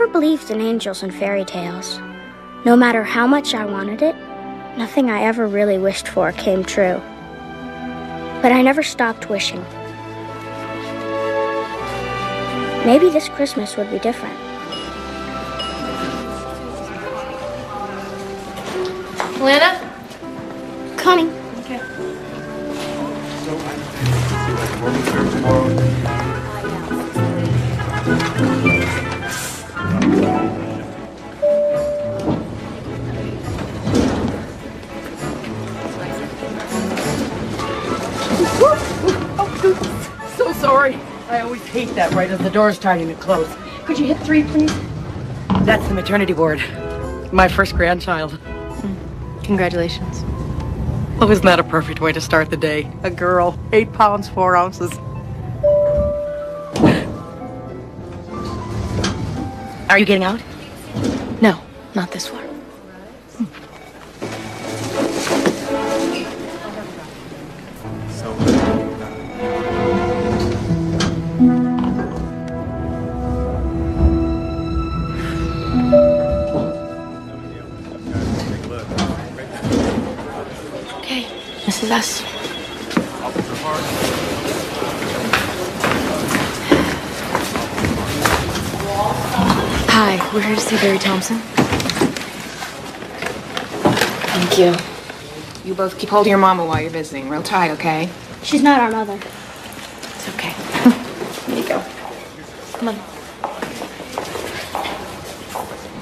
never believed in angels and fairy tales. No matter how much I wanted it, nothing I ever really wished for came true. But I never stopped wishing. Maybe this Christmas would be different. Lana? Coming. Okay. Oh, so sorry. I always hate that right as the door's starting to close. Could you hit 3, please? That's the maternity ward. My first grandchild. Congratulations. Oh, isn't that a perfect way to start the day? A girl, 8 pounds, 4 ounces. Are you getting out? No, not this far. Okay, this is us. Hi, we're here to see Barry Thompson. Thank you. You both keep hold of your mama while you're visiting. Real tight, okay? She's not our mother. It's okay. Here you go. Come on.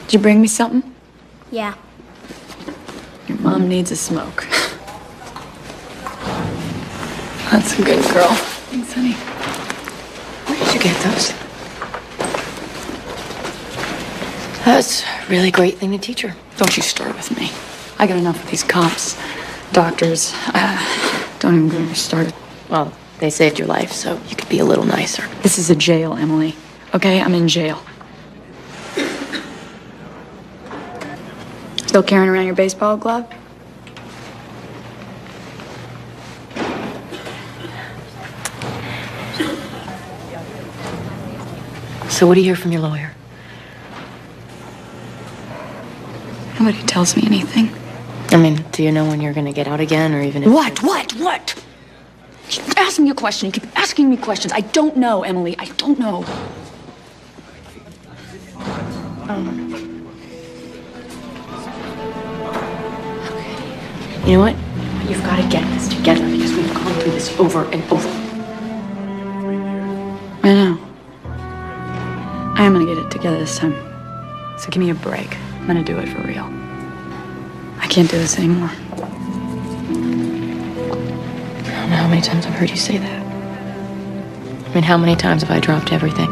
Did you bring me something? Yeah. Your mom needs a smoke. That's a good girl. Thanks, honey. Where did you get those? That's a really great thing to teach her. Don't you start with me. I got enough of these cops, doctors. Don't even get me started. Well, they saved your life, so you could be a little nicer. This is a jail, Emily. Okay, I'm in jail. Still carrying around your baseball glove? So what do you hear from your lawyer? Nobody tells me anything. I mean, do you know when you're gonna get out again, or even if... What? You keep asking me a question. You keep asking me questions. I don't know, Emily. I don't know. You know what? You've got to get this together because we've gone through this over and over. I know. I am gonna get it together this time. So give me a break. I'm gonna do it for real. I can't do this anymore. I don't know how many times I've heard you say that. I mean, how many times have I dropped everything?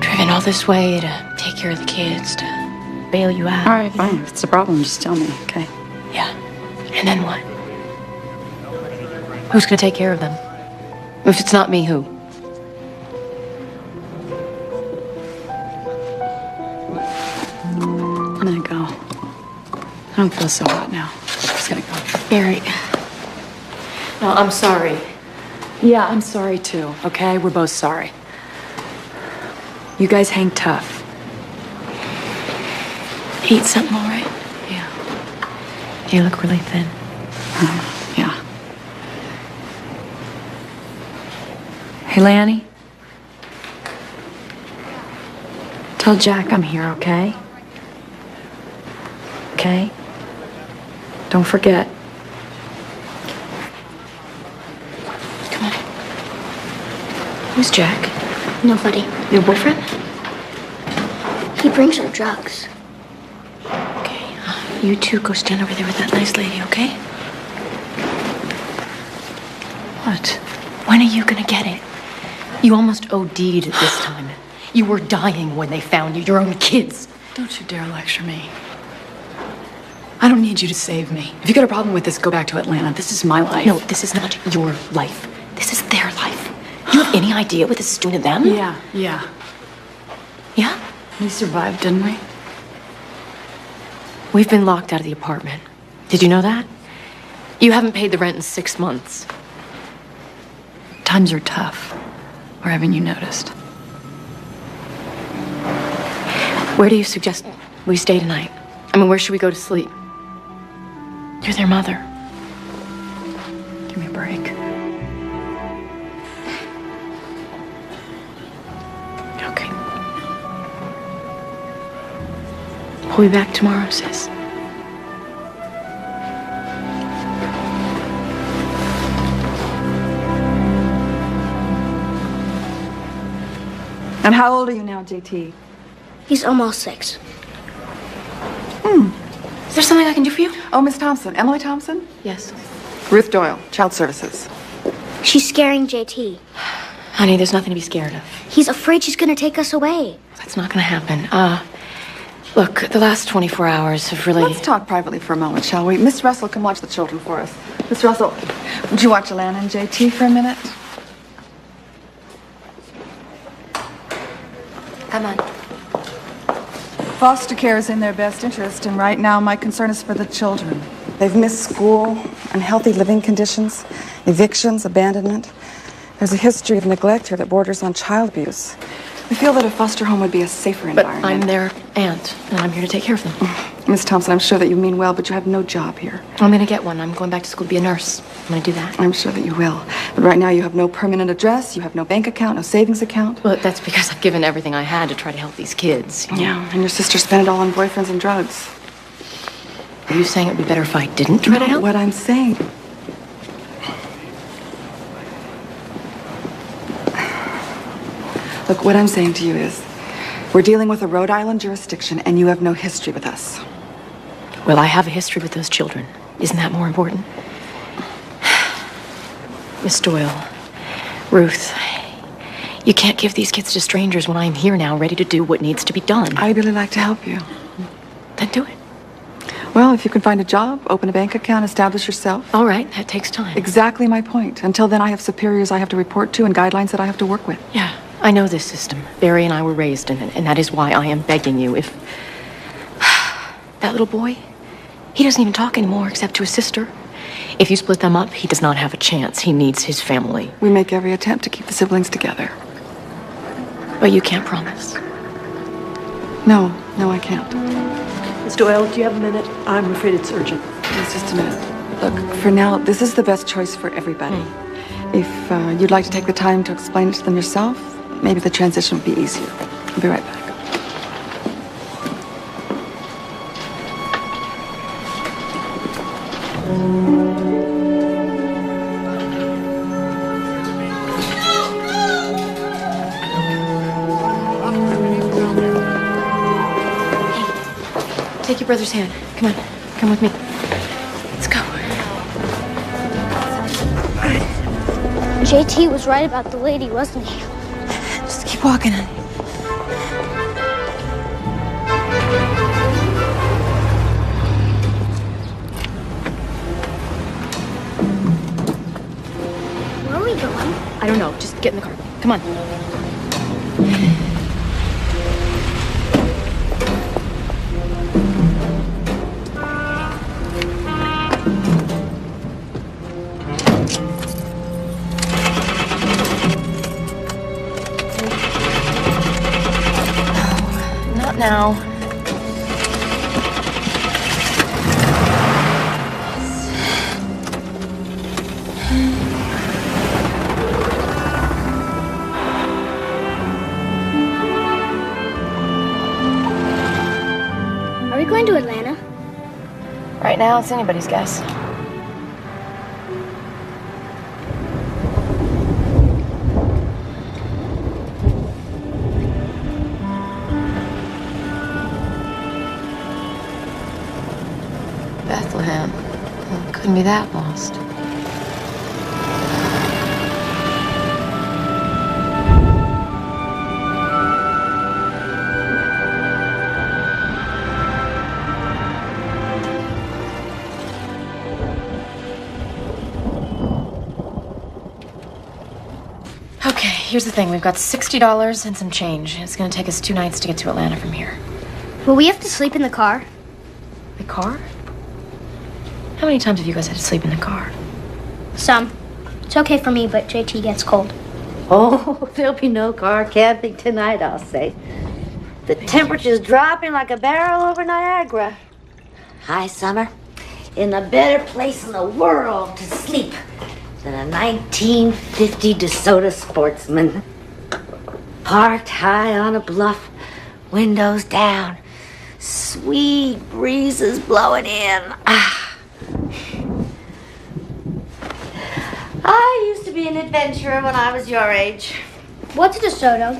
Driven all this way to take care of the kids, to bail you out. All right, fine. If it's a problem, just tell me, okay? Yeah. And then what? Who's gonna take care of them? If it's not me, who? I'm gonna go. I don't feel so hot now. Just gotta go. Barry. No, I'm sorry. Yeah, I'm sorry too, okay? We're both sorry. You guys hang tough. Eat something, all right? Yeah. You look really thin. Yeah. Hey, Lanny. Tell Jack I'm here, okay? Okay? Don't forget. Come on. Who's Jack? Nobody. Your boyfriend? He brings her drugs. Okay. You two go stand over there with that nice lady, okay? What? When are you gonna get it? You almost OD'd this time. You were dying when they found you, your own kids. Don't you dare lecture me. I don't need you to save me. If you got a problem with this, go back to Atlanta. This is my life. No, this is not your life. This is their life. Do you have any idea what this is doing to them? Yeah. Yeah? We survived, didn't we? We've been locked out of the apartment. Did you know that? You haven't paid the rent in 6 months. Times are tough. Or haven't you noticed? Where do you suggest we stay tonight? I mean, where should we go to sleep? You're their mother. Give me a break. Okay. We'll be back tomorrow, sis. And how old are you now, JT? He's almost 6. Is there something I can do for you? Oh, Miss Thompson. Emily Thompson? Yes. Ruth Doyle, Child Services. She's scaring JT. Honey, there's nothing to be scared of. He's afraid she's gonna take us away. That's not gonna happen. Look, the last 24 hours have really... Let's talk privately for a moment, shall we? Miss Russell can watch the children for us. Miss Russell, would you watch Alana and JT for a minute? Come on. Foster care is in their best interest, and right now my concern is for the children. They've missed school, unhealthy living conditions, evictions, abandonment. There's a history of neglect here that borders on child abuse. We feel that a foster home would be a safer But environment. I'm their aunt, and I'm here to take care of them. Miss Thompson, I'm sure that you mean well, but you have no job here. I'm gonna get one. I'm going back to school to be a nurse. I'm gonna do that. I'm sure that you will. But right now you have no permanent address, you have no bank account, no savings account. Well, that's because I've given everything I had to try to help these kids. Yeah, and your sister spent it all on boyfriends and drugs. Are you saying it'd be better if I didn't try to help? What I'm saying... Look, what I'm saying to you is, we're dealing with a Rhode Island jurisdiction, and you have no history with us. Well, I have a history with those children. Isn't that more important? Miss Doyle, Ruth, you can't give these kids to strangers when I'm here now, ready to do what needs to be done. I'd really like to help you. Then do it. Well, if you can find a job, open a bank account, establish yourself. All right, that takes time. Exactly my point. Until then, I have superiors I have to report to and guidelines that I have to work with. Yeah, I know this system. Barry and I were raised in it, and that is why I am begging you. If that little boy, he doesn't even talk anymore except to his sister. If you split them up, he does not have a chance. He needs his family. We make every attempt to keep the siblings together. But you can't promise. No, I can't. Miss Doyle, do you have a minute? I'm afraid it's urgent. It's just a minute. Look, for now, this is the best choice for everybody. If you'd like to take the time to explain it to them yourself, maybe the transition would be easier. I'll be right back. Take your brother's hand. Come on. Come with me. Let's go. JT was right about the lady, wasn't he? Just keep walking, honey. Where are we going? I don't know. Just get in the car. Come on. Not now. Are we going to Atlanta? Right now, it's anybody's guess. Bethlehem. Well, couldn't be that lost. Okay, here's the thing. We've got $60 and some change. It's gonna take us 2 nights to get to Atlanta from here. Will we have to sleep in the car? The car? How many times have you guys had to sleep in the car? Some. It's okay for me, but JT gets cold. Oh, there'll be no car camping tonight, I'll say. The temperature's dropping like a barrel over Niagara. Hi, Summer. In a better place in the world to sleep than a 1950 DeSoto Sportsman. Parked high on a bluff, windows down, sweet breezes blowing in. I used to be an adventurer when I was your age. What's DeSoto?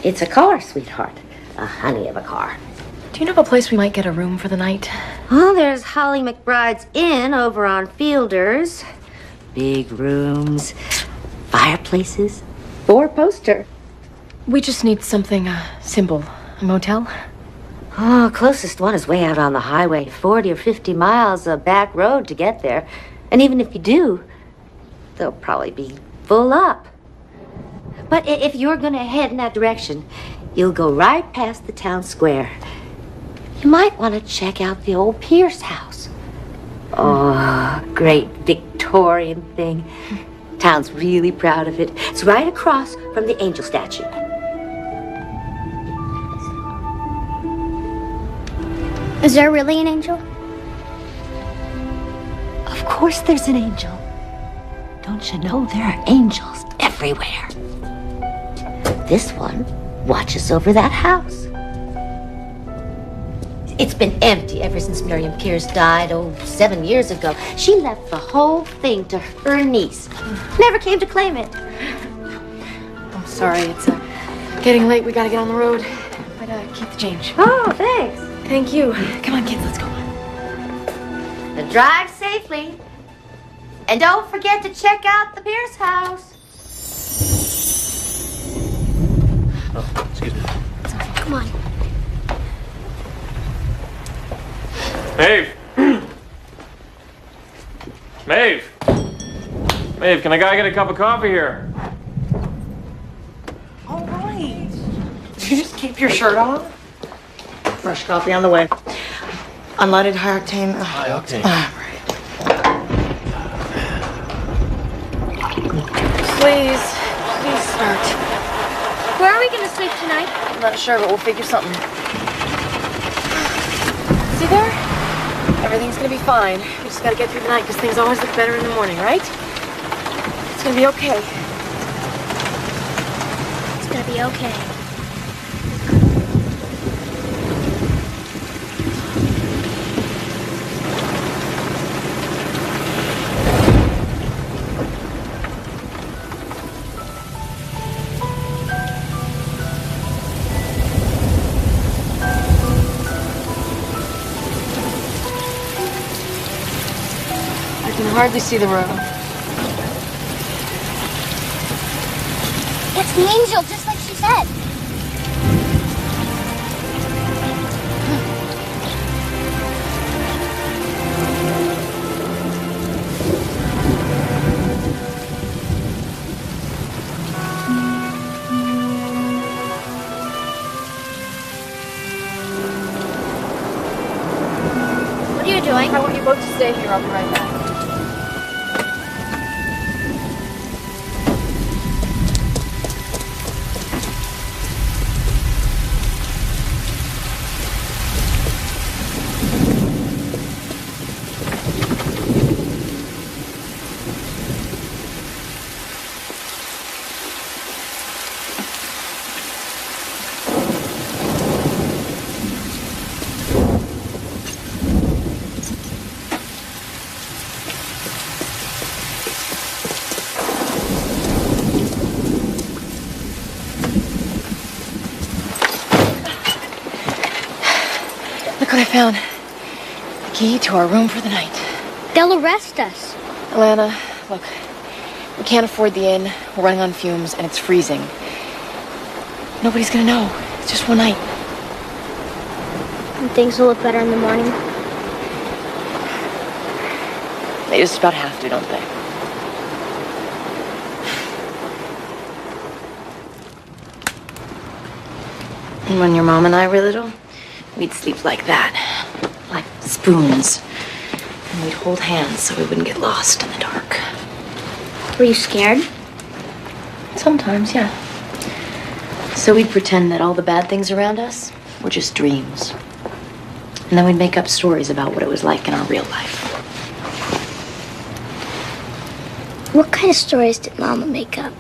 It's a car, sweetheart. A honey of a car. Do you know of a place we might get a room for the night? Well, there's Holly McBride's Inn over on Fielders. Big rooms, fireplaces, 4-poster. We just need something simple. A motel? Oh, closest one is way out on the highway. 40 or 50 miles of back road to get there. And even if you do, they'll probably be full up. But if you're gonna head in that direction, you'll go right past the town square. You might want to check out the old Pierce house. Oh, great Victorian thing. Town's really proud of it. It's right across from the angel statue. Is there really an angel? Of course there's an angel. Don't you know there are angels everywhere? This one watches over that house. It's been empty ever since Miriam Pierce died, 7 years ago. She left the whole thing to her niece. Never came to claim it. I'm sorry, it's getting late. We gotta get on the road. But keep the change. Oh, thanks. Thank you. Come on, kids, let's go. Now drive safely. And don't forget to check out the Pierce house. Oh, excuse me. Come on. Maeve! Maeve! Maeve, can a guy get a cup of coffee here? All right. Did you just keep your shirt on? Fresh coffee on the way. Unleaded, high octane. High octane. Please start. Where are we gonna sleep tonight? I'm not sure, but we'll figure something. See there? Everything's gonna be fine. We just gotta get through the night because things always look better in the morning, right? It's gonna be okay. It's gonna be okay. I can hardly see the road. It's the angel, just like she said. What are you doing? I want you both to stay here. I'll be right back. Look what I found. The key to our room for the night. They'll arrest us. Alana, look. We can't afford the inn. We're running on fumes, and it's freezing. Nobody's gonna know. It's just one night. And things will look better in the morning. They just about have to, don't they? And when your mom and I were little, we'd sleep like that. Like spoons. And we'd hold hands so we wouldn't get lost in the dark. Were you scared? Sometimes, yeah. So we'd pretend that all the bad things around us were just dreams. And then we'd make up stories about what it was like in our real life. What kind of stories did Mama make up?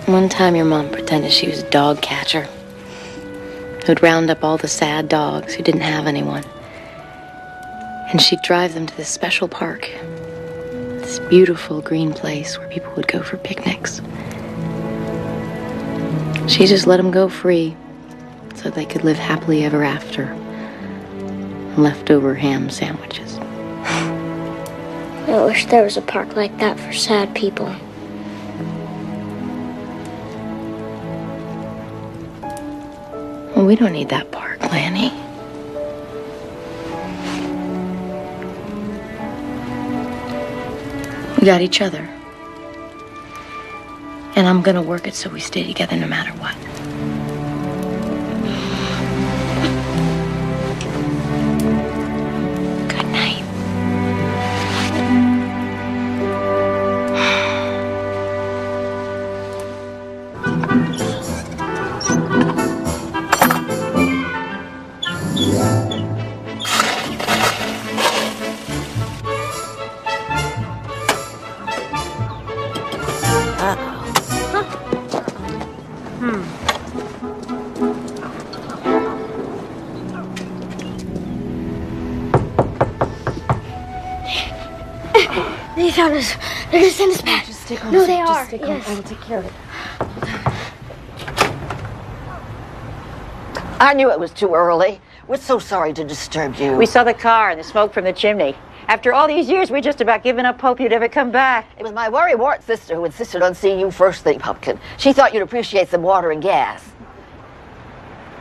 One time your mom pretended she was a dog catcher who'd round up all the sad dogs who didn't have anyone. And she'd drive them to this special park, this beautiful green place where people would go for picnics. She just let them go free so they could live happily ever after. Leftover ham sandwiches. I wish there was a park like that for sad people. Well, we don't need that park, Lanny. We got each other. And I'm gonna work it so we stay together no matter what. Good night. They found us. They're gonna send us back. Just stick on. No, they are. Just stick on. Yes. I will take care of it. I knew it was too early. We're so sorry to disturb you. We saw the car and the smoke from the chimney. After all these years, we just about given up hope you'd ever come back. It was my worrywart sister who insisted on seeing you first thing, Pumpkin. She thought you'd appreciate some water and gas.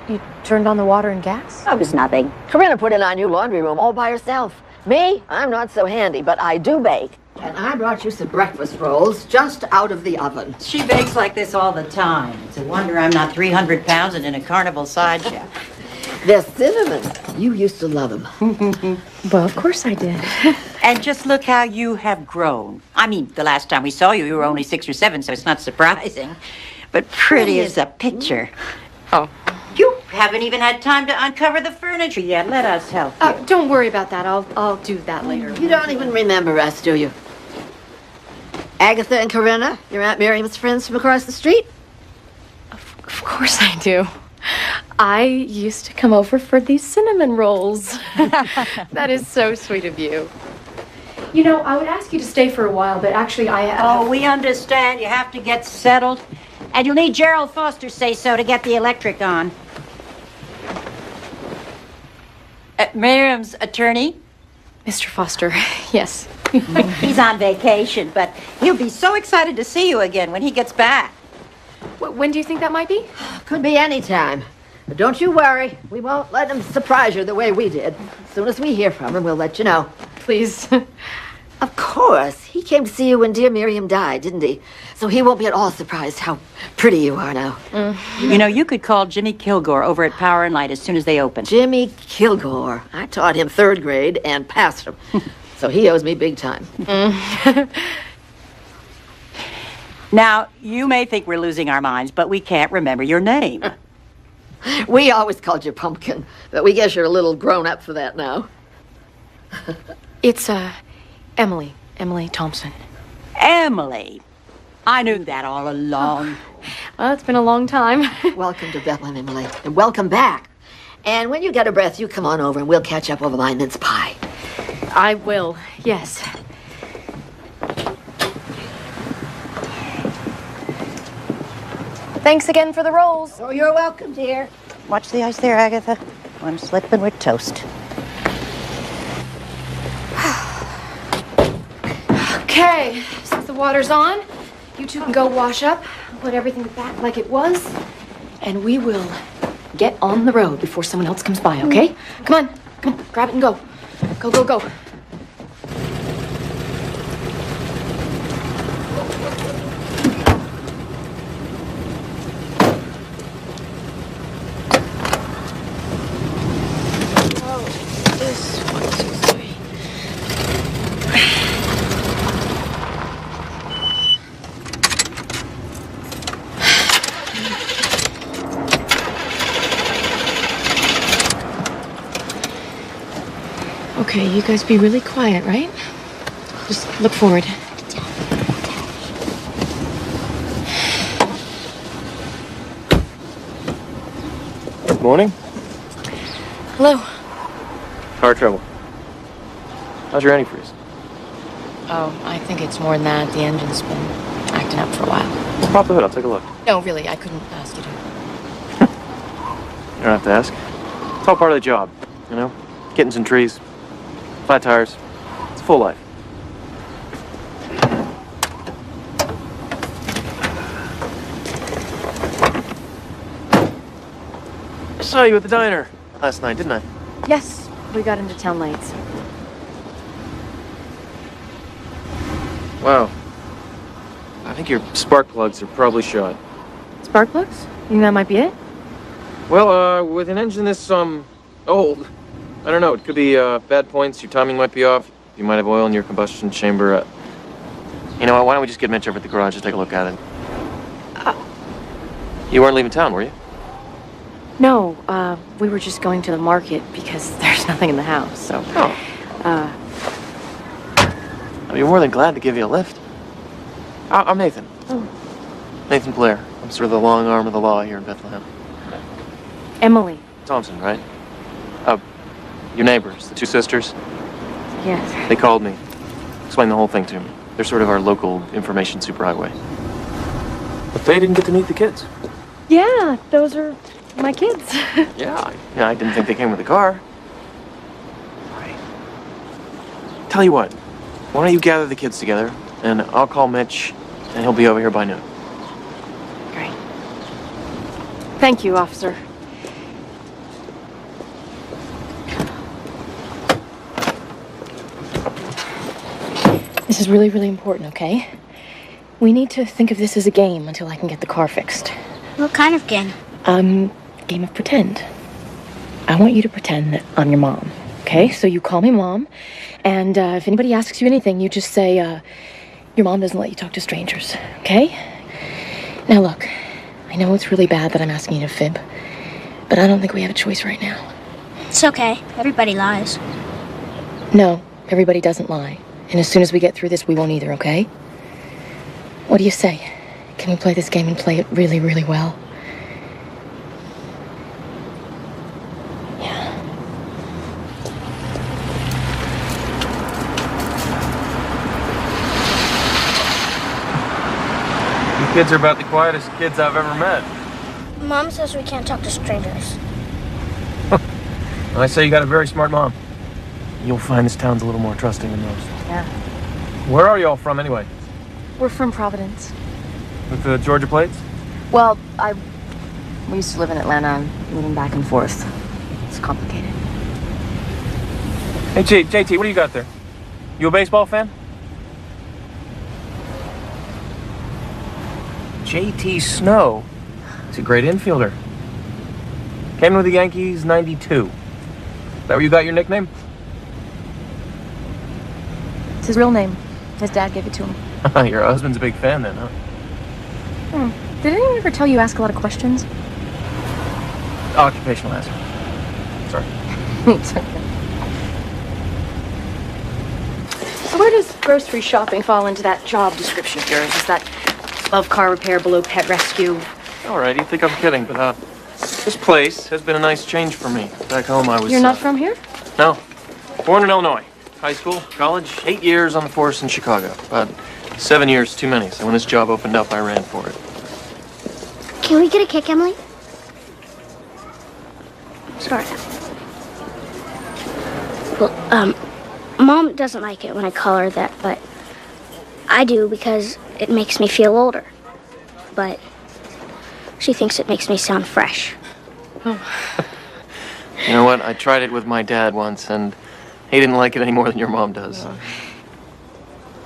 You turned on the water and gas? Oh, it was nothing. Corinna put in our new laundry room all by herself. Me, I'm not so handy, but I do bake. And I brought you some breakfast rolls just out of the oven. She bakes like this all the time. It's a wonder I'm not 300 pounds and in a carnival side chef. They're cinnamon. You used to love them. Well, of course I did. And just look how you have grown. I mean, the last time we saw you, you were only 6 or 7, so it's not surprising. But pretty as a picture. Oh. You haven't even had time to uncover the furniture yet. Let us help you. Don't worry about that. I'll do that later. You don't even remember us, do you? Agatha and Corinna, your Aunt Miriam's friends from across the street? Of course I do. I used to come over for these cinnamon rolls. That is so sweet of you. You know, I would ask you to stay for a while, but actually Oh, we understand. You have to get settled. And you'll need Gerald Foster's say-so to get the electric on. Miriam's attorney? Mr. Foster, yes. He's on vacation, but he'll be so excited to see you again when he gets back. When do you think that might be? Could be any time. But don't you worry. We won't let him surprise you the way we did. As soon as we hear from him, we'll let you know. Please. Of course. He came to see you when dear Miriam died, didn't he? So he won't be at all surprised how pretty you are now. You know, you could call Jimmy Kilgore over at Power and Light as soon as they open. Jimmy Kilgore. I taught him 3rd grade and passed him. So he owes me big time. Now, you may think we're losing our minds, but we can't remember your name. We always called you Pumpkin, but we guess you're a little grown up for that now. It's, Emily. Emily Thompson. Emily. I knew that all along. Well, it's been a long time. Welcome to Bethlehem, Emily, and welcome back. And when you get a breath, you come on over and we'll catch up over my mince pie. I will, yes. Thanks again for the rolls. Oh, you're welcome, dear. Watch the ice there, Agatha. I'm slipping with toast. Okay, since the water's on, you two can go wash up, put everything back like it was, and we will get on the road before someone else comes by, okay? Come on, grab it and go. Go, go, go. Okay, you guys be really quiet, right? Just look forward. Good morning. Hello. Car trouble. How's your antifreeze? Oh, I think it's more than that. The engine's been acting up for a while. Pop the hood, I'll take a look. No, really, I couldn't ask you to. You don't have to ask. It's all part of the job, you know? Kittens and trees, flat tires. It's a full life. I saw you at the diner last night, didn't I? Yes, we got into town late. Wow. I think your spark plugs are probably shot. Spark plugs? You think that might be it? Well, with an engine this, old, I don't know, it could be, bad points, your timing might be off, you might have oil in your combustion chamber, You know what, why don't we just get Mitch over at the garage and take a look at it? You weren't leaving town, were you? No, we were just going to the market because there's nothing in the house, so... Oh. I'd be more than glad to give you a lift. I'm Nathan. Oh. Nathan Blair. I'm sort of the long arm of the law here in Bethlehem. Emily. Thompson, right? Your neighbors, the two sisters. Yes. They called me. Explained the whole thing to me. They're sort of our local information superhighway. But they didn't get to meet the kids. Yeah, those are my kids. Yeah, I didn't think they came with a car. Right. Tell you what, why don't you gather the kids together, and I'll call Mitch, and he'll be over here by noon. Great. Thank you, officer. This is really, really important, okay? We need to think of this as a game until I can get the car fixed. What kind of game? Game of pretend. I want you to pretend that I'm your mom, okay? So you call me Mom, and if anybody asks you anything, you just say, your mom doesn't let you talk to strangers, okay? Now look, I know it's really bad that I'm asking you to fib, but I don't think we have a choice right now. It's okay. Everybody lies. No, everybody doesn't lie. And as soon as we get through this, we won't either, okay? What do you say? Can we play this game and play it really, really well? Yeah. You kids are about the quietest kids I've ever met. Mom says we can't talk to strangers. I say you got a very smart mom. You'll find this town's a little more trusting than most. Yeah. Where are y'all from, anyway? We're from Providence. With the Georgia plates? Well, we used to live in Atlanta. I'm moving back and forth. It's complicated. Hey, JT, what do you got there? You a baseball fan? JT Snow. He's a great infielder. Came with the Yankees, 92. Is that where you got your nickname? It's his real name. His dad gave it to him. Your husband's a big fan then, huh? Did anyone ever tell you ask a lot of questions? Occupational hazard. Sorry. It's okay. So where does grocery shopping fall into that job description of yours? Is that above car repair, below pet rescue? All right, you think I'm kidding, but this place has been a nice change for me. Back home I was... You're not from here? No. Born in Illinois. High school, college, 8 years on the force in Chicago. About 7 years too many, so when this job opened up, I ran for it. Can we get a cake, Emily? Sorry. Well, Mom doesn't like it when I call her that, but I do because it makes me feel older. But she thinks it makes me sound fresh. You know what? I tried it with my dad once, and he didn't like it any more than your mom does.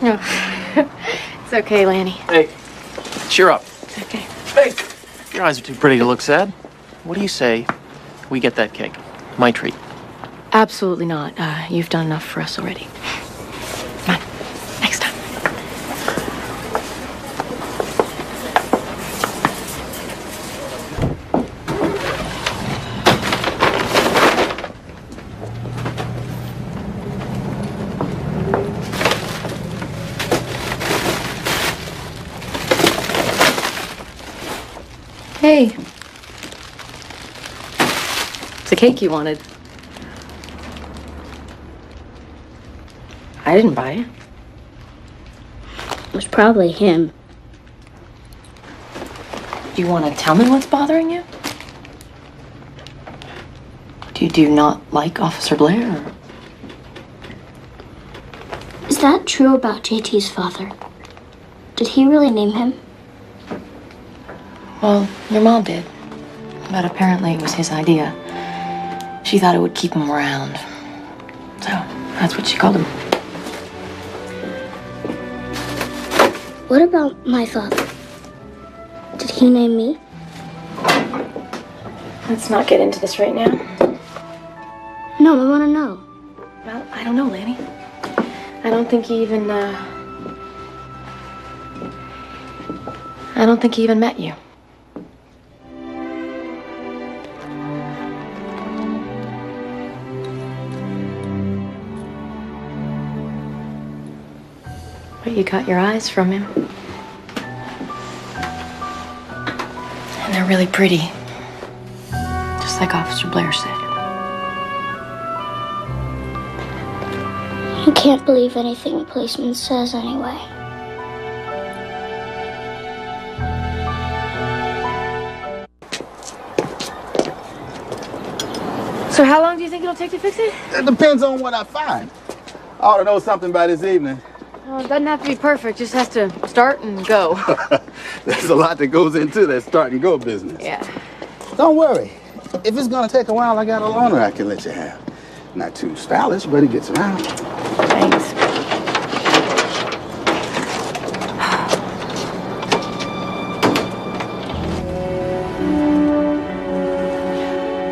No. It's okay, Lanny. Hey, cheer up. Okay. Hey, your eyes are too pretty to look sad. What do you say we get that cake? My treat. Absolutely not. You've done enough for us already. Come on. Next time. Hey. It's a cake you wanted. I didn't buy it. It was probably him. Do you want to tell me what's bothering you? Do you not like Officer Blair? Or? Is that true about JT's father? Did he really name him? Well, your mom did. But apparently it was his idea. She thought it would keep him around. So, that's what she called him. What about my father? Did he name me? Let's not get into this right now. No, I want to know. Well, I don't know, Lanny. I don't think he even met you. But you got your eyes from him. And they're really pretty. Just like Officer Blair said. I can't believe anything a policeman says anyway. So how long do you think it'll take to fix it? It depends on what I find. I ought to know something by this evening. Well, it doesn't have to be perfect. Just has to start and go. There's a lot that goes into that start and go business. Yeah. Don't worry. If it's gonna take a while, I got a loaner I can let you have. Not too stylish, but he gets around. Thanks.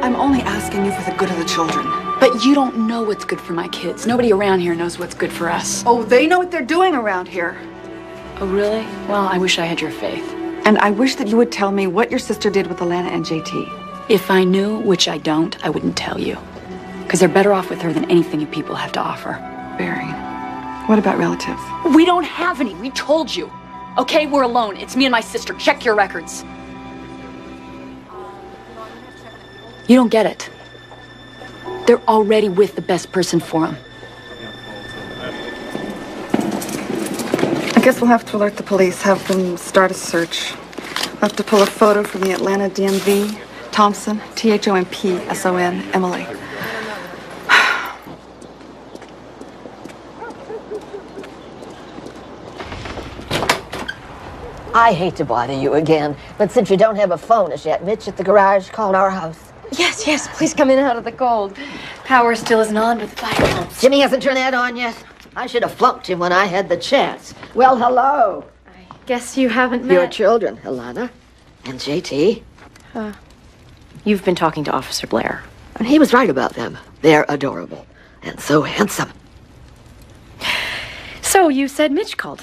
I'm only asking you for the good of the children. But you don't know what's good for my kids. Nobody around here knows what's good for us. Oh, they know what they're doing around here. Oh, really? Well, I wish I had your faith. And I wish that you would tell me what your sister did with Alana and JT. If I knew, which I don't, I wouldn't tell you. Because they're better off with her than anything you people have to offer. Barry, what about relatives? We don't have any. We told you. Okay, we're alone. It's me and my sister. Check your records. You don't get it. They're already with the best person for them. I guess we'll have to alert the police, have them start a search. We'll have to pull a photo from the Atlanta DMV. Thompson, Thompson, Emily. I hate to bother you again, but since you don't have a phone as yet, Mitch at the garage called our house. Yes, please come in out of the cold. Power still isn't on, but the fire pumps. Jimmy hasn't turned that on yet. I should have flunked him when I had the chance. Well, hello. I guess you haven't met Your children, Alana and JT. You've been talking to Officer Blair. And he was right about them. They're adorable and so handsome. So you said Mitch called.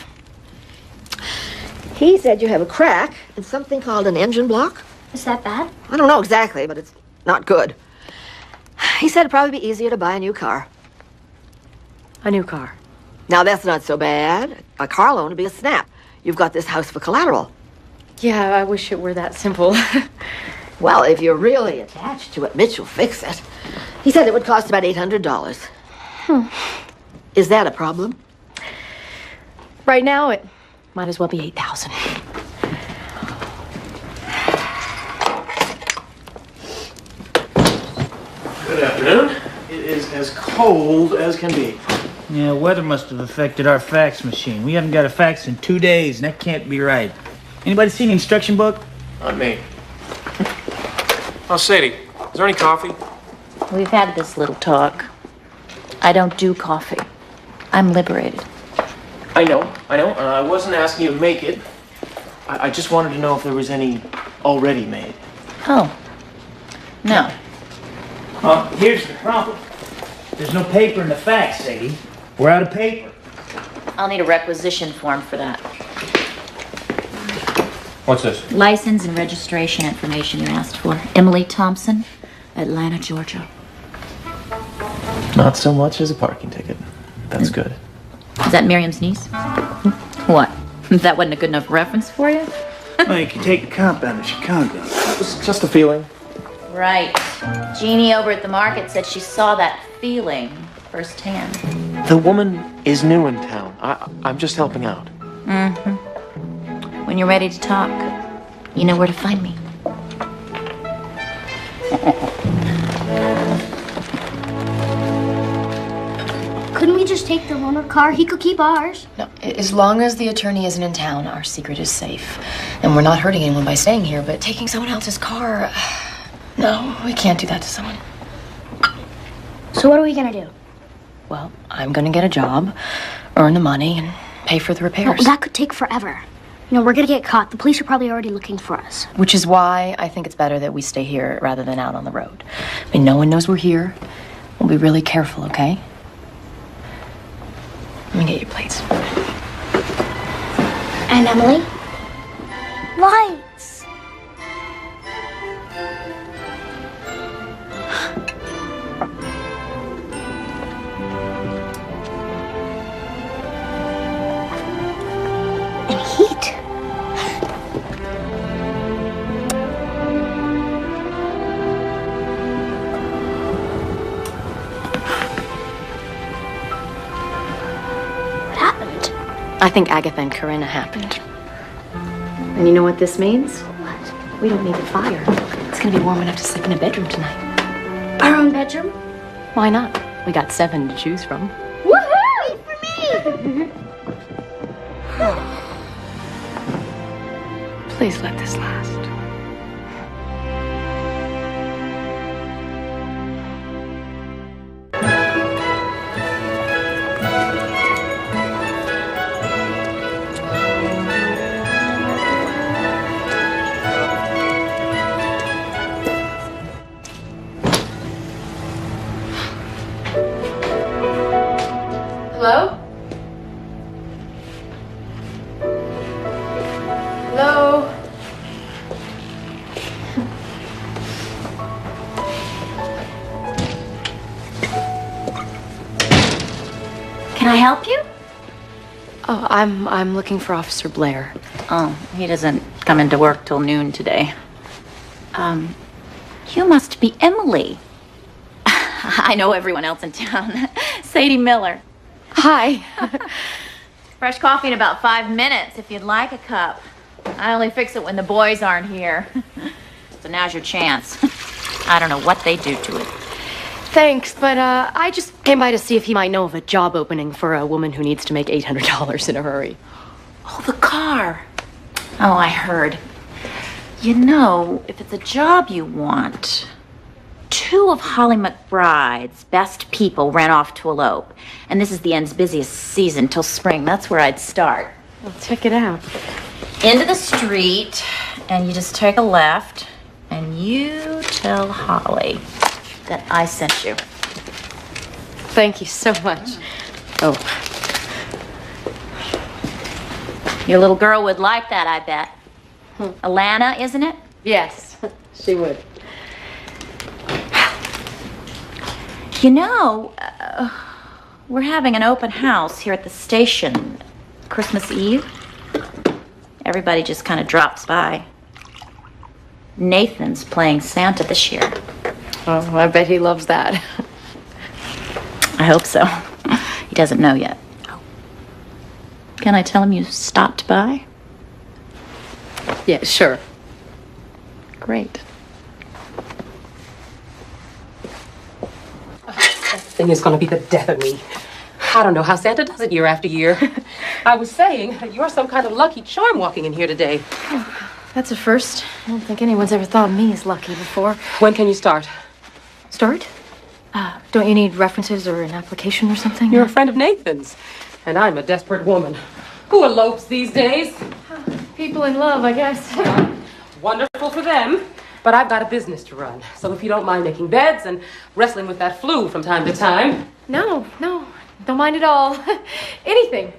He said you have a crack in something called an engine block. Is that bad? I don't know exactly, but it's not good. He said it'd probably be easier to buy a new car. A new car. Now, that's not so bad. A car loan would be a snap. You've got this house for collateral. Yeah, I wish it were that simple. Well, if you're really attached to it, Mitch will fix it. He said it would cost about $800. Is that a problem? Right now, it might as well be 8,000. Good afternoon. It is as cold as can be. Yeah, weather must have affected our fax machine. We haven't got a fax in 2 days, and that can't be right. Anybody seen the instruction book? Not me. Oh, Sadie, is there any coffee? We've had this little talk. I don't do coffee. I'm liberated. I know. I wasn't asking you to make it. I just wanted to know if there was any already made. Oh. No. Here's the problem. There's no paper in the fax, Sadie. We're out of paper. I'll need a requisition form for that. What's this? License and registration information you asked for. Emily Thompson, Atlanta, Georgia. Not so much as a parking ticket. That's good. Is that Miriam's niece? What? That wasn't a good enough reference for you? Mike, you take a cop out of Chicago. It was just a feeling. Right. Jeannie over at the market said she saw that feeling firsthand. The woman is new in town. I'm just helping out. Mm-hmm. When you're ready to talk, you know where to find me. Couldn't we just take the loaner car? He could keep ours. No, as long as the attorney isn't in town, our secret is safe. And we're not hurting anyone by staying here, but taking someone else's car... No, we can't do that to someone. So what are we gonna do? Well, I'm gonna get a job, earn the money, and pay for the repairs. No, that could take forever. You know, we're gonna get caught. The police are probably already looking for us. Which is why I think it's better that we stay here rather than out on the road. I mean, no one knows we're here. We'll be really careful, okay? Let me get your plates. And Emily? Lights! And heat. I think Agatha and Corinna happened. And you know what this means? What? We don't need a fire. It's gonna be warm enough to sleep in a bedroom tonight. Our own bedroom? Why not? We got 7 to choose from. Woohoo! Wait for me! Please let this last. Hello? Hello? Can I help you? Oh, I'm looking for Officer Blair. Oh, he doesn't come into work till noon today. You must be Emily. I know everyone else in town. Sadie Miller. Hi. Fresh coffee in about 5 minutes if you'd like a cup. I only fix it when the boys aren't here. So now's your chance. I don't know what they do to it. Thanks, but I just came by to see if he might know of a job opening for a woman who needs to make $800 in a hurry. Oh, the car. Oh, I heard. You know, if it's a job you want, 2 of Holly McBride's best people ran off to elope. And this is the end's busiest season till spring. That's where I'd start. Well, check it out. Into the street, and you just take a left, and you tell Holly that I sent you. Thank you so much. Oh. Your little girl would like that, I bet. Alana, isn't it? Yes, she would. You know, we're having an open house here at the station Christmas Eve. Everybody just kind of drops by. Nathan's playing Santa this year. Oh, I bet he loves that. I hope so. He doesn't know yet. Can I tell him you stopped by? Yeah, sure. Great. That thing is going to be the death of me. I don't know how Santa does it year after year. I was saying that you're some kind of lucky charm walking in here today. Oh, that's a first. I don't think anyone's ever thought of me as lucky before. When can you start? Start? Don't you need references or an application or something? You're a friend of Nathan's, and I'm a desperate woman. Who elopes these days? People in love, I guess. Wonderful for them, but I've got a business to run. So if you don't mind making beds and wrestling with that flu from time to time. No, don't mind at all. Anything.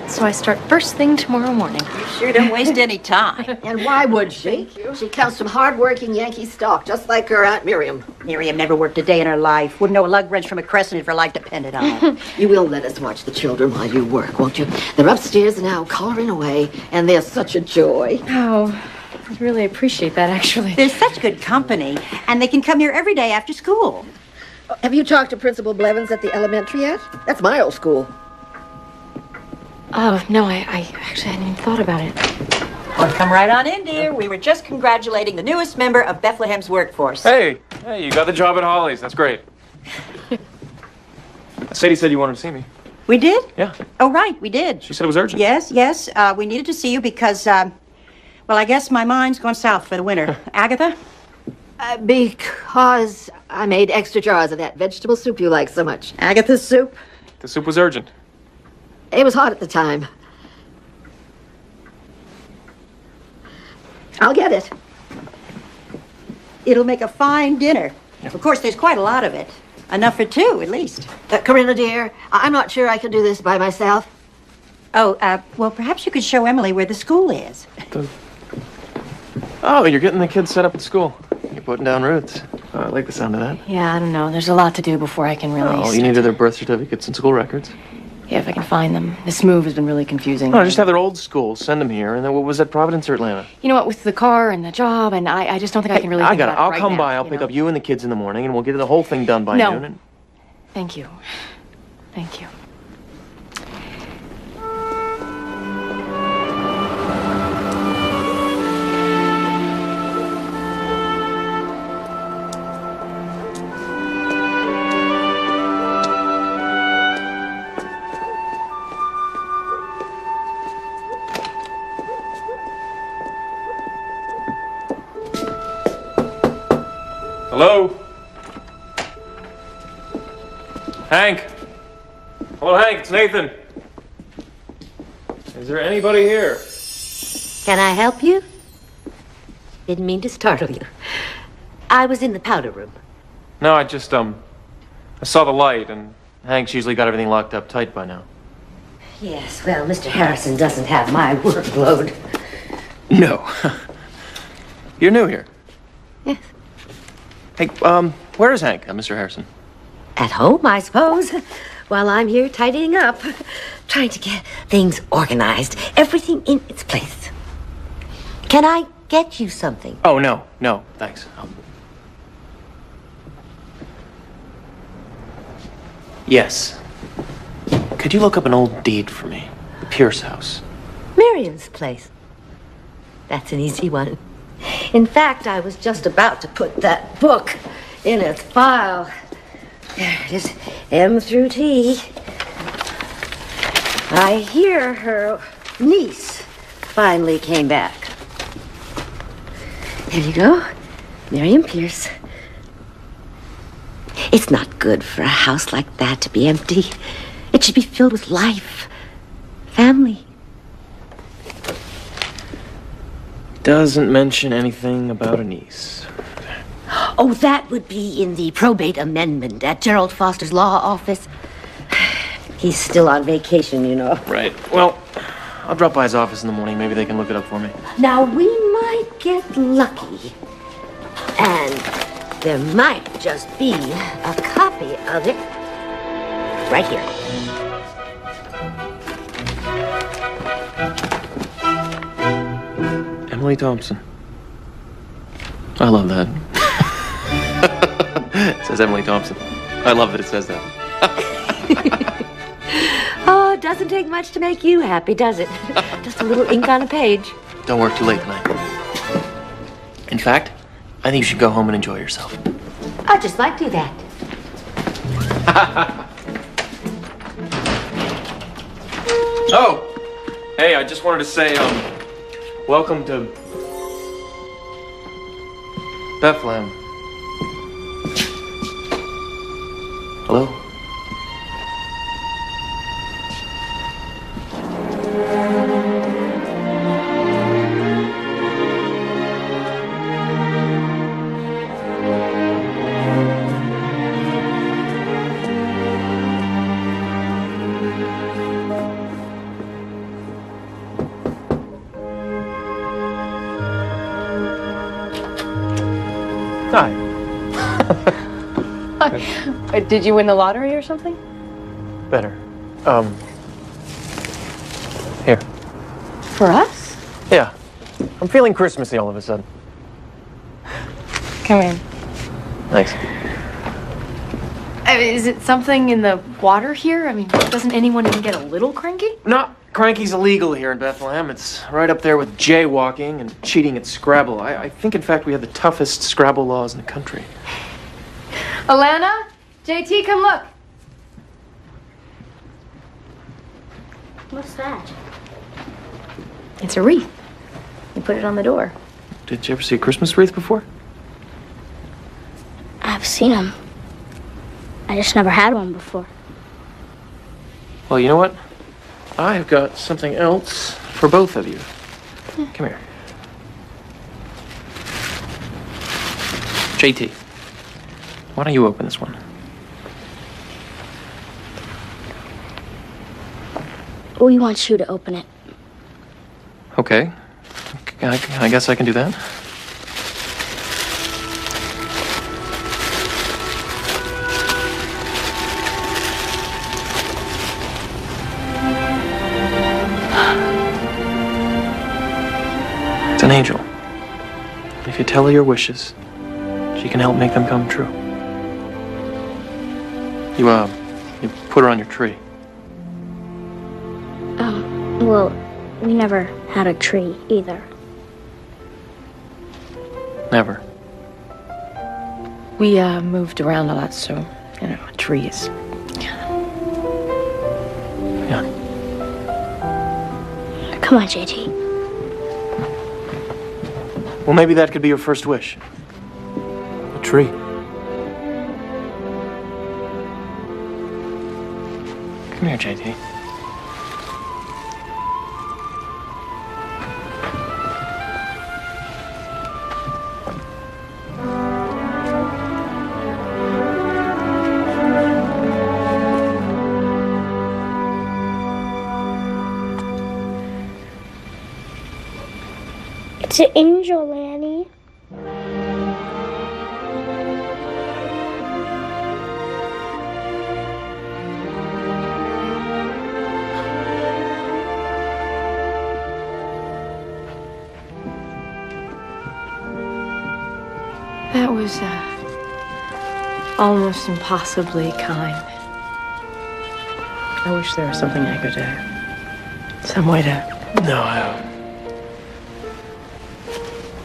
So I start first thing tomorrow morning. You sure don't waste any time. And why would she? She comes from hard-working Yankee stock, just like her Aunt Miriam. Miriam never worked a day in her life. Wouldn't know a lug wrench from a crescent if her life depended on it. You will let us watch the children while you work, won't you? They're upstairs now, coloring away, and they're such a joy. Oh, I really appreciate that, actually. They're such good company, and they can come here every day after school. Have you talked to Principal Blevins at the elementary yet? That's my old school. Oh, no, I actually hadn't even thought about it. Well, come right on in, dear. We were just congratulating the newest member of Bethlehem's workforce. Hey, you got the job at Holly's. That's great. Sadie said you wanted to see me. We did? Yeah. Oh, right, we did. She said it was urgent. Yes. We needed to see you because, well, I guess my mind's gone south for the winter. Agatha? Because I made extra jars of that vegetable soup you like so much. Agatha's soup? The soup was urgent. It was hot at the time. I'll get it. It'll make a fine dinner. Of course, there's quite a lot of it. Enough for two, at least. Corinna, dear, I'm not sure I can do this by myself. Oh, well, perhaps you could show Emily where the school is. Oh, you're getting the kids set up at school. You're putting down roots. Oh, I like the sound of that. Yeah, I don't know. There's a lot to do before I can really... Oh, you needed their birth certificates and school records. Yeah, if I can find them. This move has been really confusing. No, just have their old school. Send them here. And then what was that, Providence or Atlanta? You know what, with the car and the job, and I just don't think I can really... I got it. I'll right come now, by. I'll pick up you and the kids in the morning, and we'll get the whole thing done by noon. And... Thank you. Thank you. Hello? Hank? Hello, Hank, it's Nathan. Is there anybody here? Can I help you? Didn't mean to startle you. I was in the powder room. No, I just, I saw the light, and Hank's usually got everything locked up tight by now. Yes, well, Mr. Harrison doesn't have my workload. No. You're new here. Yes. Hey, where is Hank, Mr. Harrison? At home, I suppose. While I'm here tidying up. Trying to get things organized. Everything in its place. Can I get you something? Oh, no, thanks. Yes. Could you look up an old deed for me? Pierce House. Miriam's place. That's an easy one. In fact, I was just about to put that book in its file. There it is, M through T. I hear her niece finally came back. There you go, Miriam Pierce. It's not good for a house like that to be empty. It should be filled with life, family. Doesn't mention anything about a niece. Oh, that would be in the probate amendment at Gerald Foster's law office. He's still on vacation, you know. Right. Well, I'll drop by his office in the morning. Maybe they can look it up for me. Now, we might get lucky. And there might just be a copy of it right here. Emily Thompson. I love that. It says Emily Thompson. I love that it says that. Oh, it doesn't take much to make you happy, does it? Just a little ink on a page. Don't work too late tonight. In fact, I think you should go home and enjoy yourself. I just might do that. Oh! Hey, I just wanted to say, welcome to Bethlehem. Hello? Did you win the lottery or something? Better. Here. For us? Yeah. I'm feeling Christmassy all of a sudden. Come in. Thanks. Is it something in the water here? I mean, doesn't anyone even get a little cranky? No, cranky's illegal here in Bethlehem. It's right up there with jaywalking and cheating at Scrabble. I think, in fact, we have the toughest Scrabble laws in the country. Alana? JT, come look. What's that? It's a wreath. You put it on the door. Did you ever see a Christmas wreath before? I've seen them. I just never had one before. Well, you know what? I've got something else for both of you. Come here. JT, why don't you open this one? We want you to open it. Okay. I guess I can do that. It's an angel. If you tell her your wishes, she can help make them come true. You put her on your tree. Well, we never had a tree either. Never. We moved around a lot, so, you know, trees. Yeah. Come on, JT. Well, maybe that could be your first wish. A tree. Come here, JT. It's an angel, Lanny. That was, almost impossibly kind. I wish there was something I could, some way to... No,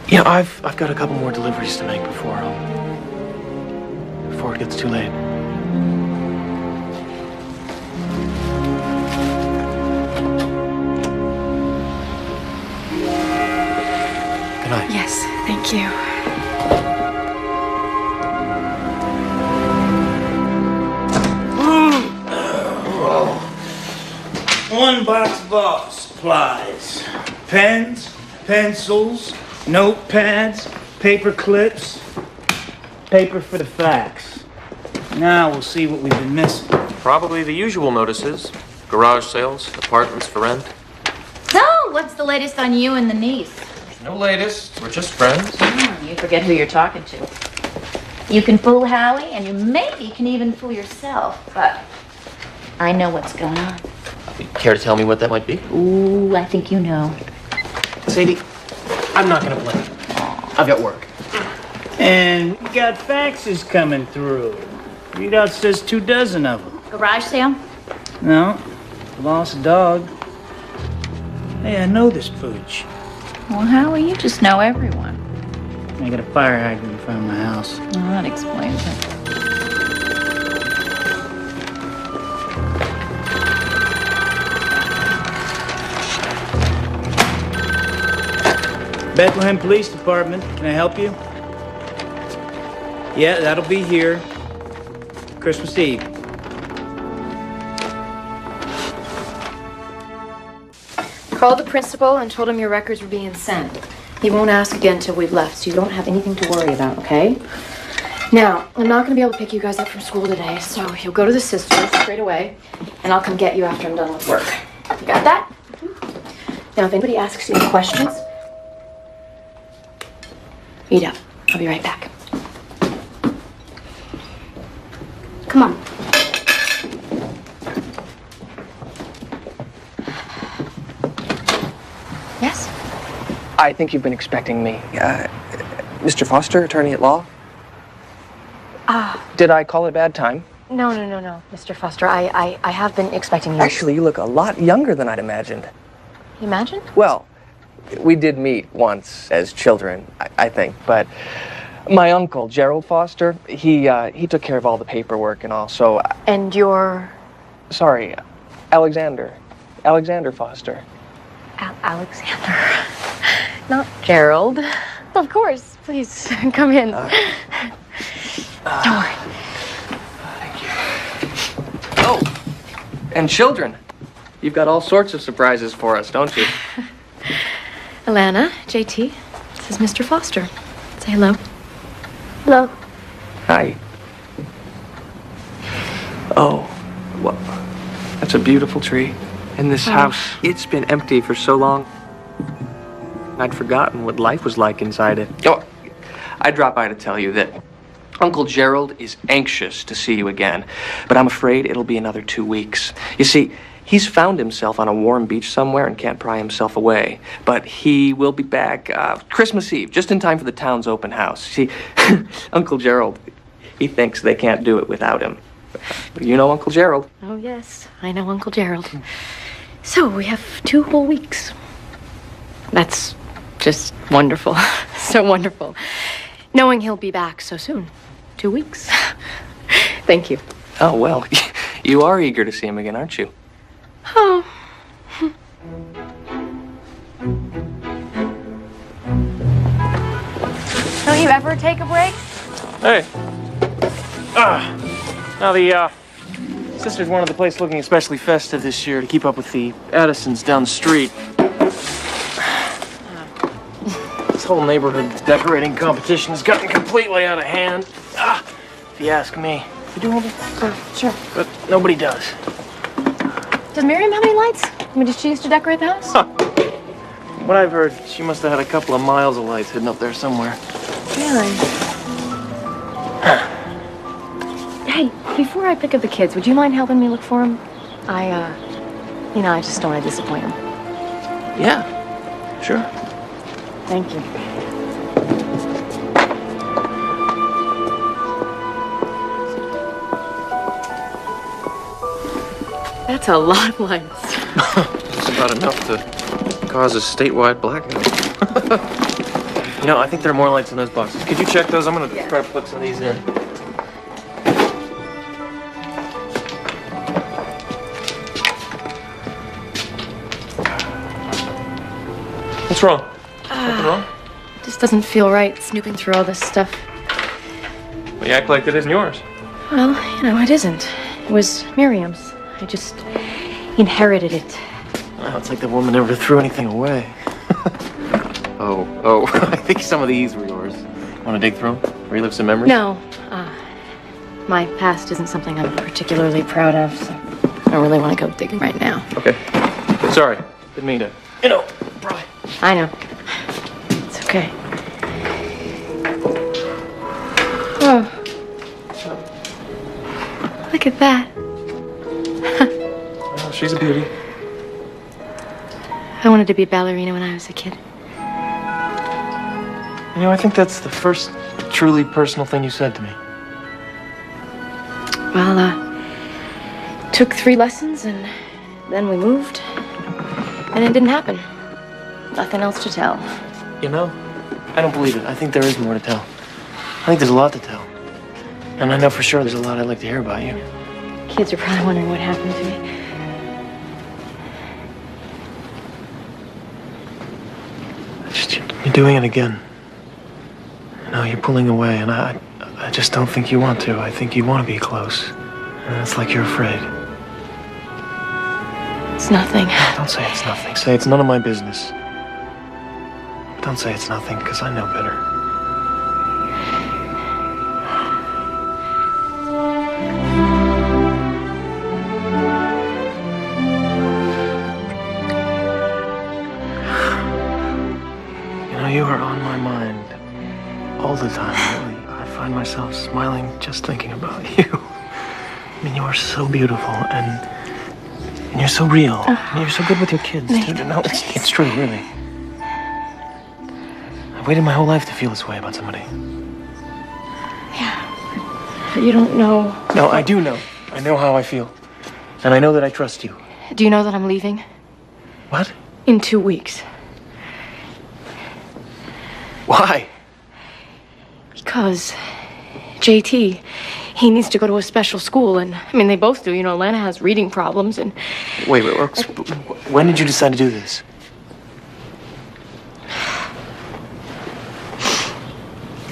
yeah, I've got a couple more deliveries to make before it gets too late. Good night. Yes, thank you. One box of office supplies. Pens, pencils, notepads, paper clips, paper for the fax. Now we'll see what we've been missing. Probably the usual notices. Garage sales, apartments for rent. So, what's the latest on you and the niece? No latest. We're just friends. You forget who you're talking to. You can fool Howie, and you maybe can even fool yourself, but I know what's going on. Care to tell me what that might be? Ooh, I think you know. Sadie, I'm not gonna play. I've got work. And we got faxes coming through. Readout says 24 of them. Garage sale? No, lost dog. Hey, I know this pooch. Well, Howie, you just know everyone. I got a fire hydrant in front of my house. Well, that explains it. Bethlehem Police Department, can I help you? Yeah, that'll be here. Christmas Eve. Called the principal and told him your records were being sent. He won't ask again till we've left, so you don't have anything to worry about, okay? Now, I'm not going to be able to pick you guys up from school today, so you'll go to the sisters straight away, and I'll come get you after I'm done with work. You got that? Now, if anybody asks you any questions, eat up. I'll be right back. Come on. Yes? I think you've been expecting me. Mr. Foster, attorney at law? Did I call it a bad time? No, Mr. Foster. I have been expecting you. Actually, you look a lot younger than I'd imagined. Imagine? Well, we did meet once as children, I think, but my uncle, Gerald Foster, he took care of all the paperwork and all, so... And you're... Sorry, Alexander Foster. Alexander. Not Gerald. Of course. Please, come in. Don't worry. Thank you. Oh, and children. You've got all sorts of surprises for us, don't you? Alana, JT, this is Mr. Foster. Say hello. Hello. Hi. Oh, well, that's a beautiful tree. And this house, it's been empty for so long. I'd forgotten what life was like inside it. Oh, I dropped by to tell you that Uncle Gerald is anxious to see you again, but I'm afraid it'll be another 2 weeks. You see, he's found himself on a warm beach somewhere and can't pry himself away. But he will be back Christmas Eve, just in time for the town's open house. See, Uncle Gerald, he thinks they can't do it without him. You know Uncle Gerald. Oh, yes, I know Uncle Gerald. So, we have 2 whole weeks. That's just wonderful. So wonderful. Knowing he'll be back so soon. 2 weeks. Thank you. Oh, well, you are eager to see him again, aren't you? Oh. Don't you ever take a break? Hey. Now the sisters wanted the place looking especially festive this year to keep up with the Addisons down the street. This whole neighborhood decorating competition has gotten completely out of hand. If you ask me. You do all this? Sure. But nobody does. Does Miriam have any lights? I mean, did she used to decorate the house? From what I've heard, she must have had a couple of miles of lights hidden up there somewhere. Really? Hey, before I pick up the kids, would you mind helping me look for them? I just don't want to disappoint them. Yeah, sure. Thank you. That's a lot of lights. It's about enough to cause a statewide blackout. You know, I think there are more lights in those boxes. Could you check those? I'm gonna try to put some of these in. What's wrong? Something wrong? Just doesn't feel right snooping through all this stuff. Well, you act like it isn't yours. Well, it isn't. It was Miriam's. I just inherited it. Well, it's like the woman never threw anything away. Oh, I think some of these were yours. Want to dig through them? Relive some memories? No. My past isn't something I'm particularly proud of, so I don't really want to go digging right now. Okay. Sorry. Didn't mean to. Pry. I know. It's okay. Oh. Look at that. Oh, she's a beauty. I wanted to be a ballerina when I was a kid. You know, I think that's the first truly personal thing you said to me. Well, took 3 lessons and then we moved. And it didn't happen. Nothing else to tell. You know, I don't believe it. I think there is more to tell. I think there's a lot to tell. And I know for sure there's a lot I'd like to hear about you. Kids are probably wondering what happened to me. You're doing it again. You know, you're pulling away, and I just don't think you want to. I think you want to be close. And it's like you're afraid. It's nothing. Don't say it's nothing. Say it's none of my business. Don't say it's nothing, because I know better. You know, you are on my mind all the time, really. I find myself smiling just thinking about you. mean, you are so beautiful, and you're so real. And you're so good with your kids, too. No, it's true, really. I've waited my whole life to feel this way about somebody. But you don't know. No, I do know. I know how I feel. And I know that I trust you. Do you know that I'm leaving? What? In 2 weeks. Why? Because JT, he needs to go to a special school, and I mean, they both do. You know, Lana has reading problems, and... Wait, when did you decide to do this?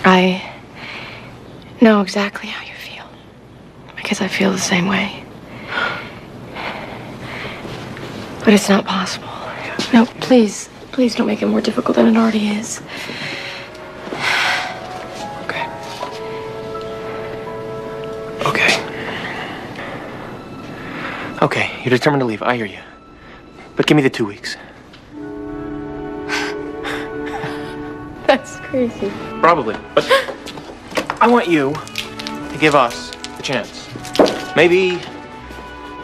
I know exactly how you feel. Because I feel the same way. But it's not possible. No, please don't make it more difficult than it already is. Okay, you're determined to leave. I hear you. But give me the 2 weeks. That's crazy. Probably. But I want you to give us a chance. Maybe,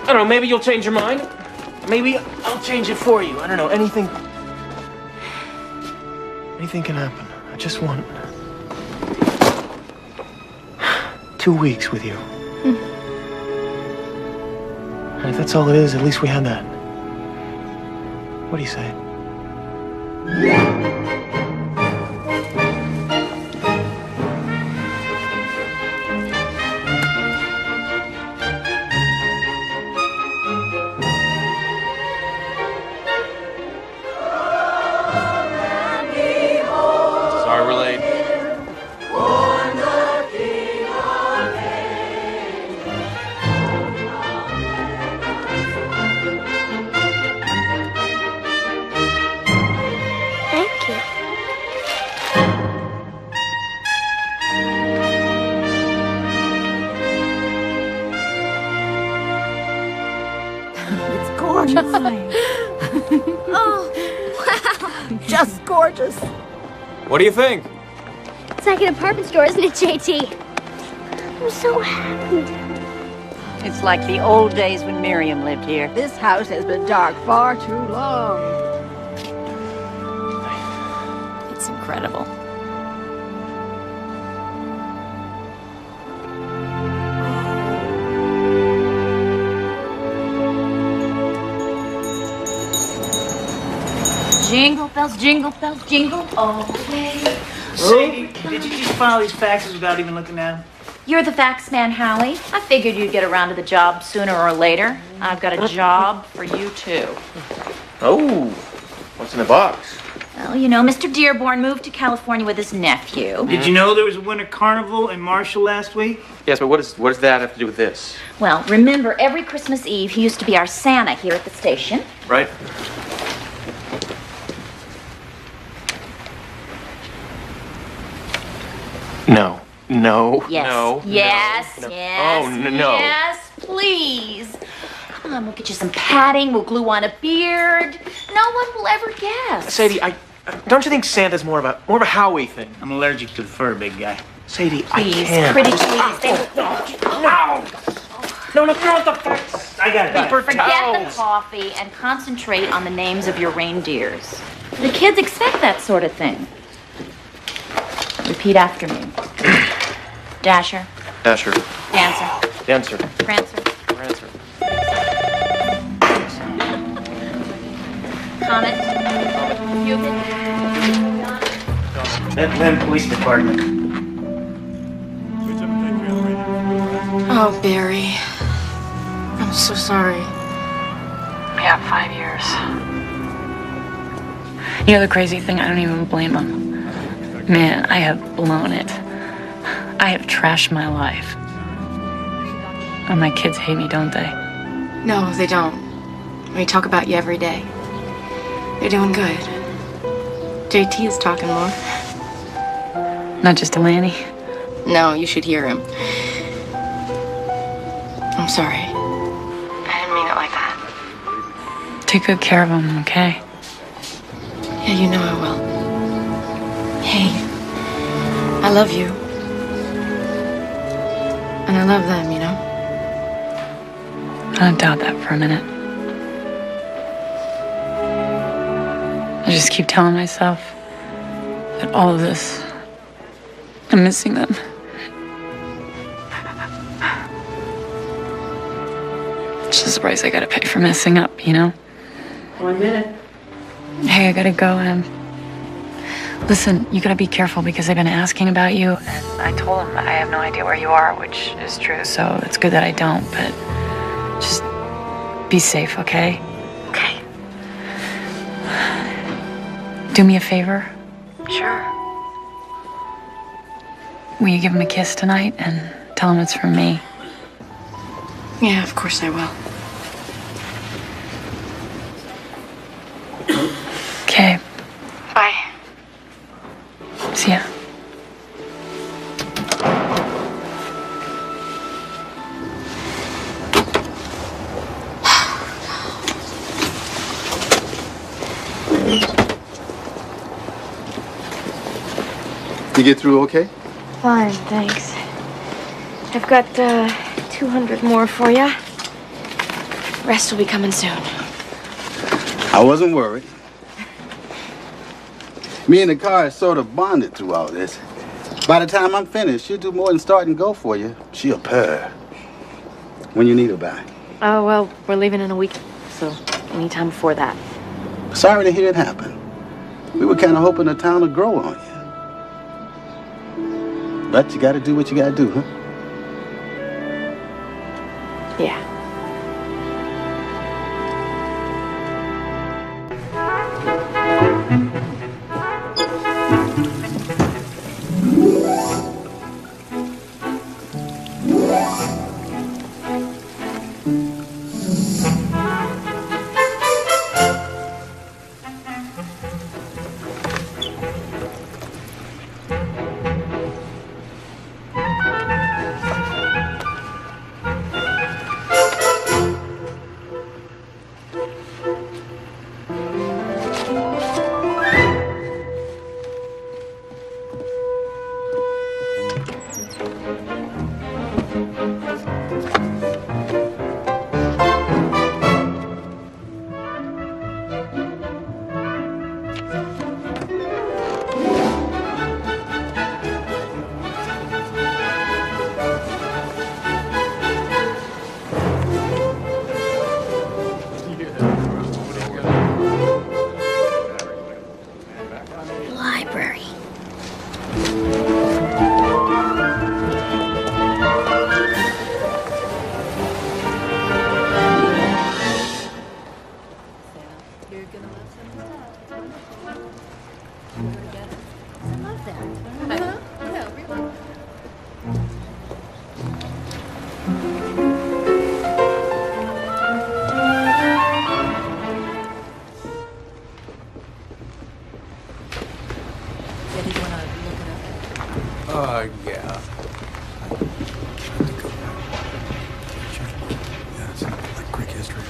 I don't know, maybe you'll change your mind. Maybe I'll change it for you. I don't know, anything can happen. I just want 2 weeks with you. And if that's all it is, at least we had that. What do you say? Sorry we're late. Oh, wow. Just gorgeous. What do you think? It's like an apartment store, isn't it, JT? I'm so happy. It's like the old days when Miriam lived here. This house has been dark far too long. It's incredible. Jingle bells, jingle all the way. Sadie, did you just file these faxes without even looking at them? You're the fax man, Hallie. I figured you'd get around to the job sooner or later. I've got a job for you, too. Oh, what's in the box? Well, you know, Mr. Dearborn moved to California with his nephew. Did you know there was a winter carnival in Marshall last week? Yes, but what does that have to do with this? Well, remember, every Christmas Eve, he used to be our Santa here at the station. Right? No. Yes. No. Yes. No. Yes. Oh, no. Yes, please. Come on, we'll get you some padding. We'll glue on a beard. No one will ever guess. Sadie, don't you think Santa's more of a Howie thing? I'm allergic to the fur, big guy. Sadie, Please, I can't. pretty please. No, not the facts. I got it. Paper Forget towels. the coffee and concentrate on the names of your reindeers. The kids expect that sort of thing. Repeat after me. Dasher. Dasher. Dancer. Dancer. Prancer. Prancer. Comet. Cupid. Bethlehem Police Department. Oh, Barry. I'm so sorry. Yeah, 5 years. You know the crazy thing? I don't even blame him. Man, I have blown it. I have trashed my life. And my kids hate me, don't they? No, they don't. We talk about you every day. You're doing good. JT is talking more. Not just to Lanny. No, you should hear him. I'm sorry. I didn't mean it like that. Take good care of them, okay? Yeah, you know I will. Hey, I love you. And I love them, you know? Don't doubt that for a minute. I just keep telling myself that all of this, I'm missing them. It's just the price I gotta pay for messing up, you know? 1 minute. Hey, I gotta go. Listen, you gotta be careful because they've been asking about you. And I told them I have no idea where you are, which is true, so it's good that I don't, but just be safe, okay? Okay. Do me a favor? Sure. Will you give him a kiss tonight and tell him it's from me? Yeah, of course I will. Okay. Bye. See ya. You get through okay? Fine, thanks. I've got 200 more for you. Rest will be coming soon. I wasn't worried. Me and the car is sort of bonded through all this. By the time I'm finished, she'll do more than start and go for you. She'll purr. When you need her by. Oh, well, we're leaving in a week, so anytime before that. Sorry to hear it happen. We were kind of hoping the town would grow on you. But you gotta do what you gotta do, huh? Yeah. Library. Yeah. Yeah, it's like Greek history.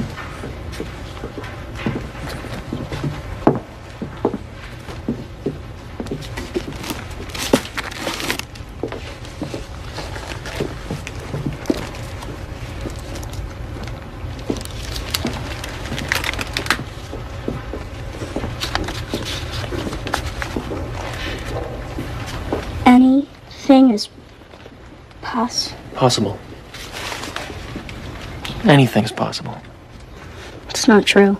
Anything is Possible. Anything's possible. It's not true.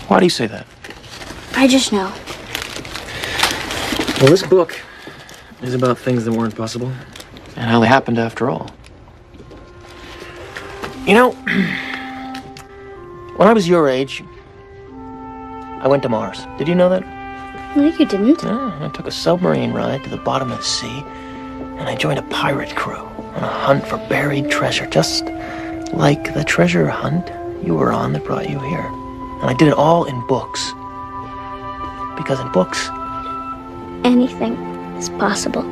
Why do you say that? I just know. Well, this book is about things that weren't possible and how they happened after all. You know, when I was your age, I went to Mars. Did you know that? No, you didn't. Yeah, I took a submarine ride to the bottom of the sea, and I joined a pirate crew on a hunt for buried treasure, just like the treasure hunt you were on that brought you here. And I did it all in books. Because in books, Anything is possible.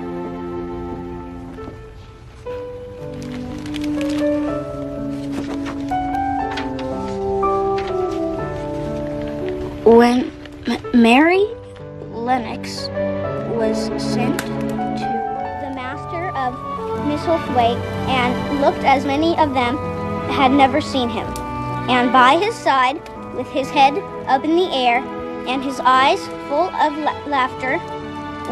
When Mary Lennox was sent to the master of way and looked as many of them had never seen him. And by his side, with his head up in the air and his eyes full of laughter,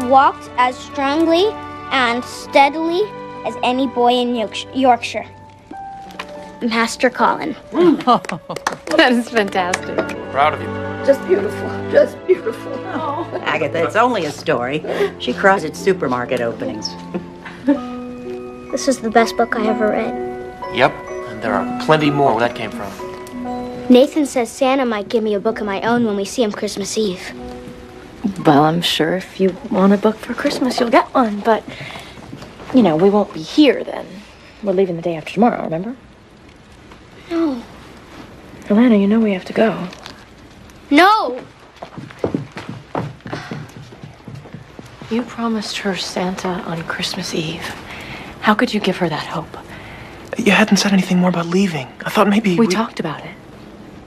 walked as strongly and steadily as any boy in Yorkshire. Master Colin. That is fantastic. Proud of you. Just beautiful. Just beautiful. Oh. Agatha, it's only a story. She cries at supermarket openings. This is the best book I ever read. Yep, and there are plenty more where that came from. Nathan says Santa might give me a book of my own when we see him Christmas Eve. Well, I'm sure if you want a book for Christmas, you'll get one, but, you know, we won't be here then. We're leaving the day after tomorrow, remember? No. Alana, you know we have to go. No! You promised her Santa on Christmas Eve. How could you give her that hope? You hadn't said anything more about leaving. I thought maybe we talked about it.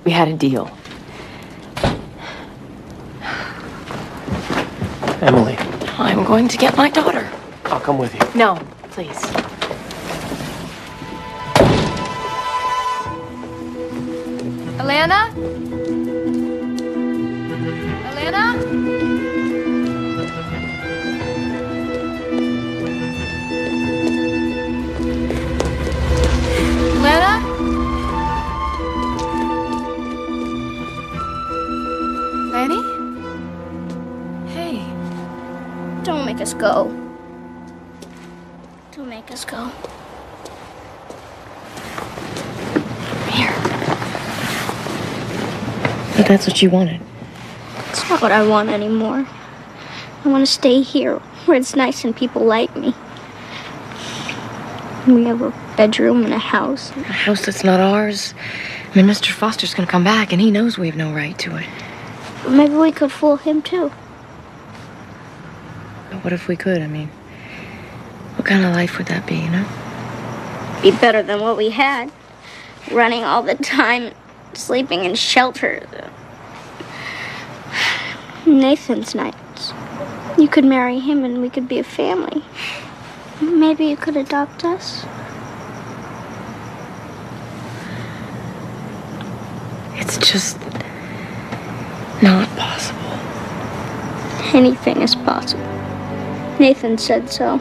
We had a deal. Emily. I'm going to get my daughter. I'll come with you. No, please. Alana? Alana? Alana? Lanny? Hey. Don't make us go. Don't make us go. But that's what you wanted. It's not what I want anymore. I want to stay here, where it's nice and people like me. We have a bedroom and a house. A house that's not ours. I mean, Mr. Foster's gonna come back, and he knows we have no right to it. Maybe we could fool him, too. What if we could? I mean, what kind of life would that be, you know? Be better than what we had. Running all the time, sleeping in shelter. Nathan's nice. You could marry him and we could be a family. Maybe you could adopt us. It's just not possible. Anything is possible. Nathan said so.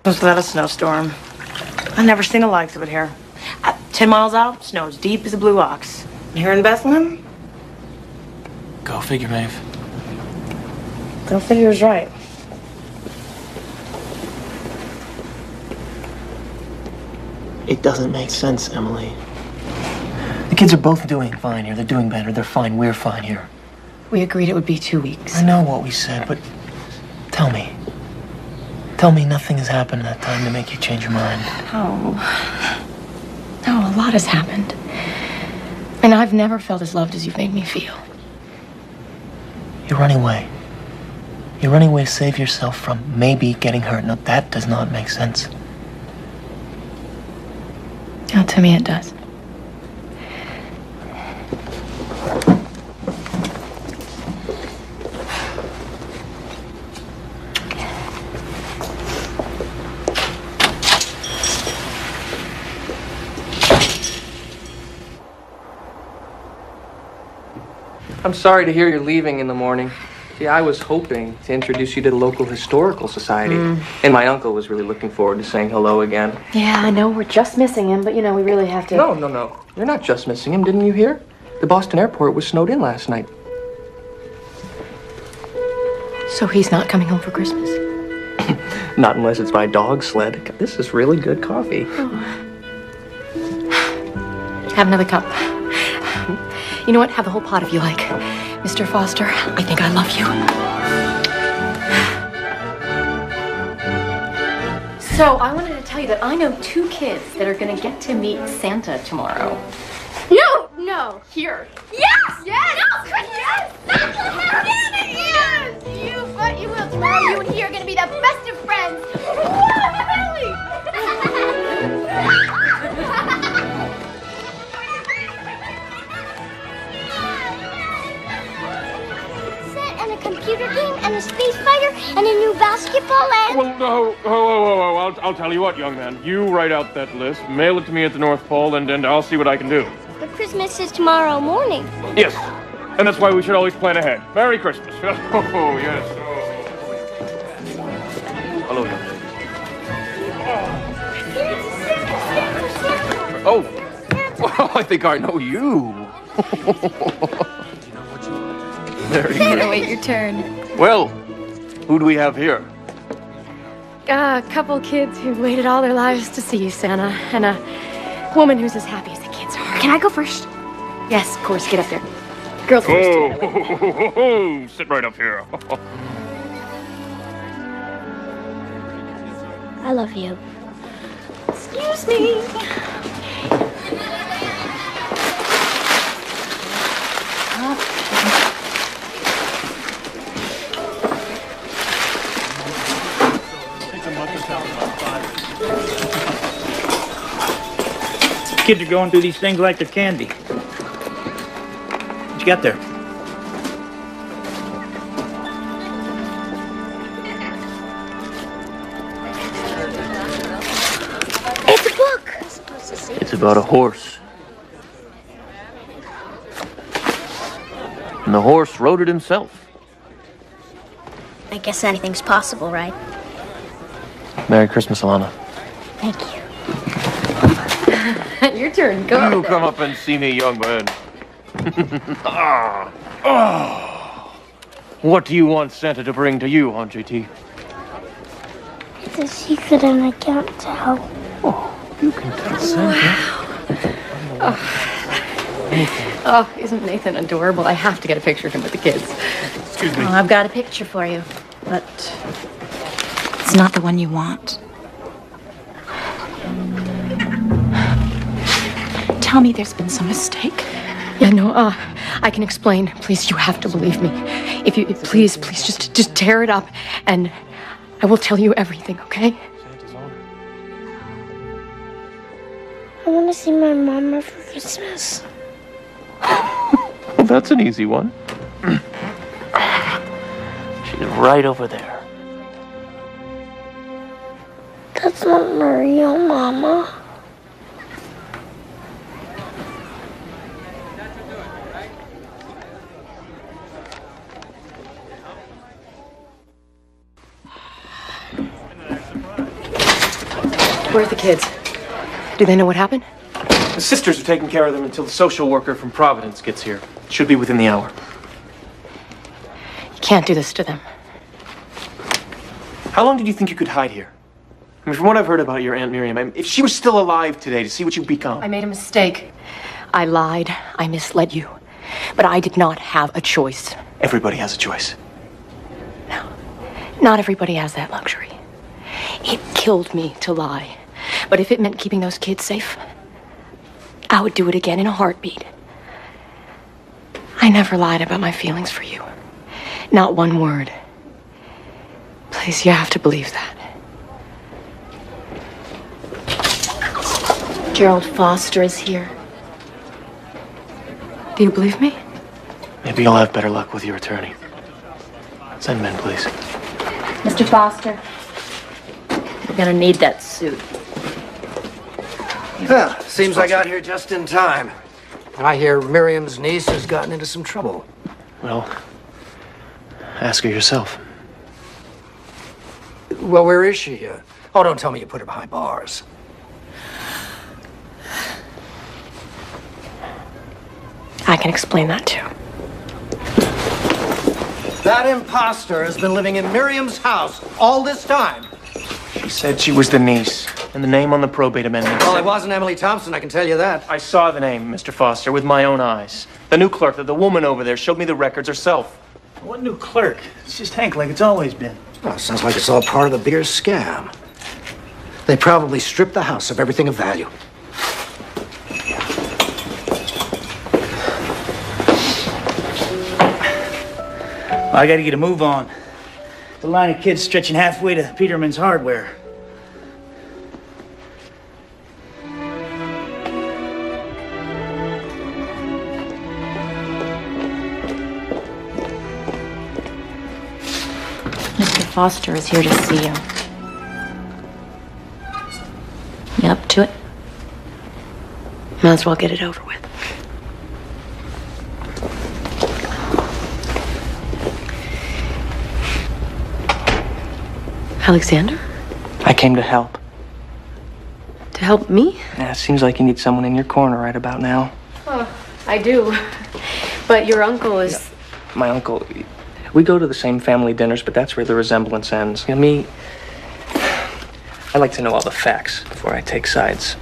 Was that a snowstorm? I've never seen the likes of it here. 10 miles out, snow as deep as a blue ox. Here in Bethlehem? Go figure, Maeve. Go figure is right. It doesn't make sense, Emily. The kids are both doing fine here. They're doing better. They're fine. We're fine here. We agreed it would be 2 weeks. I know what we said, but tell me. Tell me nothing has happened in that time to make you change your mind. Oh. No, a lot has happened. And I've never felt as loved as you've made me feel. You're running away. You're running away to save yourself from maybe getting hurt. Now, that does not make sense. Oh, to me it does. I'm sorry to hear you're leaving in the morning. See, I was hoping to introduce you to the local historical society. And my uncle was really looking forward to saying hello again. Yeah, I know we're just missing him, but you know, we really have to... No. You're not just missing him, didn't you hear? The Boston airport was snowed in last night. So he's not coming home for Christmas? Not unless it's by dog sled. This is really good coffee. Oh. Have another cup. You know what? Have the whole pot if you like. Mr. Foster, I think I love you. So, I wanted to tell you that I know 2 kids that are going to get to meet Santa tomorrow. No, here. Yes! Yes! No, Chris, yes! Yes! You will tomorrow. You and he are going to be the best of friends. And a new basketball and... Well, no, I'll tell you what, young man. You write out that list, mail it to me at the North Pole, and I'll see what I can do. But Christmas is tomorrow morning. Yes, and that's why we should always plan ahead. Merry Christmas. Oh, yes. Hello, young man. Oh, well, I think I know you. Very good. Wait your turn. Well, who do we have here? A couple kids who waited all their lives to see you, Santa, and a woman who's as happy as the kids are. Can I go first? Yes, of course. Get up there. Girls first. Sit right up here. I love you. Excuse me. Kids are going through these things like they're candy. What you got there? It's a book. It's about a horse. And the horse wrote it himself. I guess anything's possible, right? Merry Christmas, Alana. Thank you. Your turn. Go. You come up and see me, young man. What do you want Santa to bring to you, Aunt JT? It's a secret and I can't tell. You can tell Santa. Oh, isn't Nathan adorable? I have to get a picture of him with the kids. Excuse me. Oh, I've got a picture for you, but it's not the one you want. Tell me there's been some mistake. Yeah, no, I can explain. Please, you have to believe me. Please, just tear it up, and I will tell you everything, okay? I want to see my mama for Christmas. Well, that's an easy one. She's right over there. That's not my real mama. Where are the kids? Do they know what happened? The sisters are taking care of them until the social worker from Providence gets here. Should be within the hour. You can't do this to them. How long did you think you could hide here? I mean, from what I've heard about your Aunt Miriam, if she was still alive today to see what you've become. I made a mistake. I lied. I misled you. But I did not have a choice. Everybody has a choice. No. Not everybody has that luxury. It killed me to lie. But if it meant keeping those kids safe, I would do it again in a heartbeat. I never lied about my feelings for you. Not one word. Please, you have to believe that. Gerald Foster is here. Do you believe me? Maybe you'll have better luck with your attorney. Send men, please. Mr. Foster, we're gonna need that suit. Well, seems I got here just in time. I hear Miriam's niece has gotten into some trouble. Well, ask her yourself. Well, where is she? Oh, don't tell me you put her behind bars. I can explain that too. That imposter has been living in Miriam's house all this time. She said she was the niece, and the name on the probate amendment. Well, it wasn't Emily Thompson, I can tell you that. I saw the name, Mr. Foster, with my own eyes. The new clerk, the woman over there, showed me the records herself. What new clerk? It's just Hank like it's always been. Well, sounds like it's all part of the bigger scam. They probably stripped the house of everything of value. I gotta get a move on. The line of kids stretching halfway to Peterman's Hardware. Mr. Foster is here to see you. You up to it? Might as well get it over with. Alexander? I came to help. To help me? Yeah, it seems like you need someone in your corner right about now. Oh, I do. But your uncle is... My uncle, we go to the same family dinners, but that's where the resemblance ends. You know, me, I like to know all the facts before I take sides.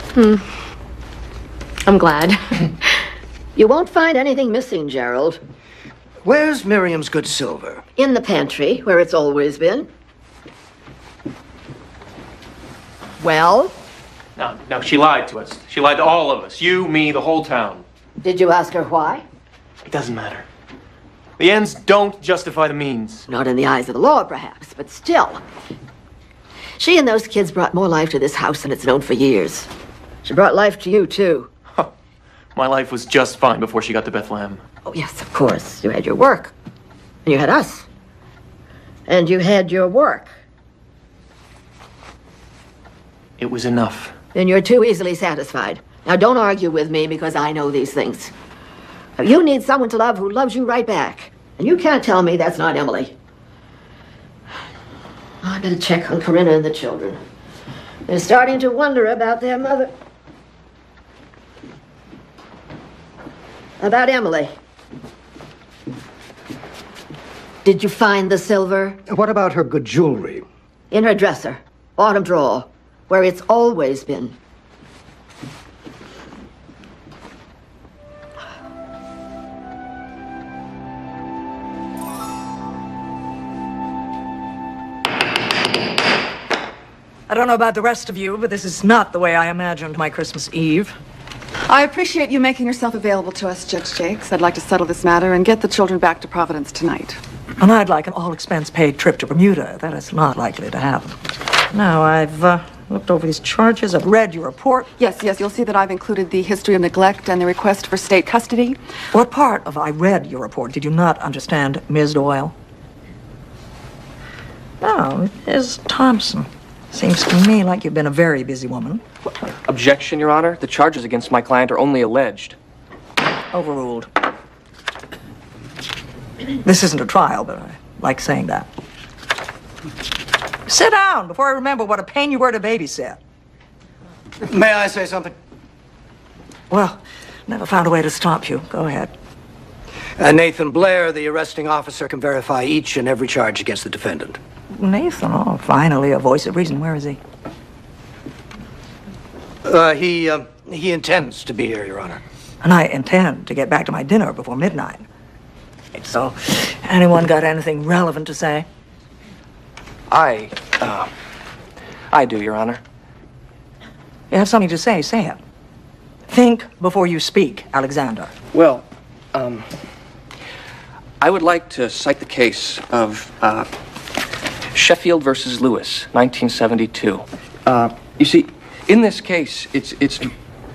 I'm glad. You won't find anything missing, Gerald. Where's Miriam's good silver? In the pantry, where it's always been. Well? No, she lied to us. She lied to all of us. You, me, the whole town. Did you ask her why? It doesn't matter. The ends don't justify the means. Not in the eyes of the law, perhaps, but still. She and those kids brought more life to this house than it's known for years. She brought life to you, too. My life was just fine before she got to Bethlehem. Oh, yes, of course. You had your work. And you had us. And you had your work. It was enough. Then you're too easily satisfied. Now, don't argue with me because I know these things. You need someone to love who loves you right back. And you can't tell me that's not Emily. I better check on Corinna and the children. They're starting to wonder about their mother. About Emily. Did you find the silver? What about her good jewelry? In her dresser. Bottom drawer. Where it's always been. I don't know about the rest of you, but this is not the way I imagined my Christmas Eve. I appreciate you making yourself available to us, Judge Jakes. I'd like to settle this matter and get the children back to Providence tonight. And I'd like an all-expense-paid trip to Bermuda. That is not likely to happen. Now, I've looked over these charges. I've read your report. Yes, you'll see that I've included the history of neglect and the request for state custody. What part of I read your report did you not understand, Ms. Doyle? Oh, Ms. Thompson. Seems to me like you've been a very busy woman. Objection, Your Honor. The charges against my client are only alleged. Overruled. This isn't a trial, but I like saying that. Sit down before I remember what a pain you were to babysit. May I say something? Well, never found a way to stop you. Go ahead. Nathan Blair, the arresting officer, can verify each and every charge against the defendant. Nathan, oh, finally, a voice of reason. Where is he? He intends to be here, Your Honor. And I intend to get back to my dinner before midnight. So, anyone got anything relevant to say? I do, Your Honor. You have something to say it. Think before you speak, Alexander. Well, I would like to cite the case of, Sheffield versus Lewis, 1972. You see, in this case, it's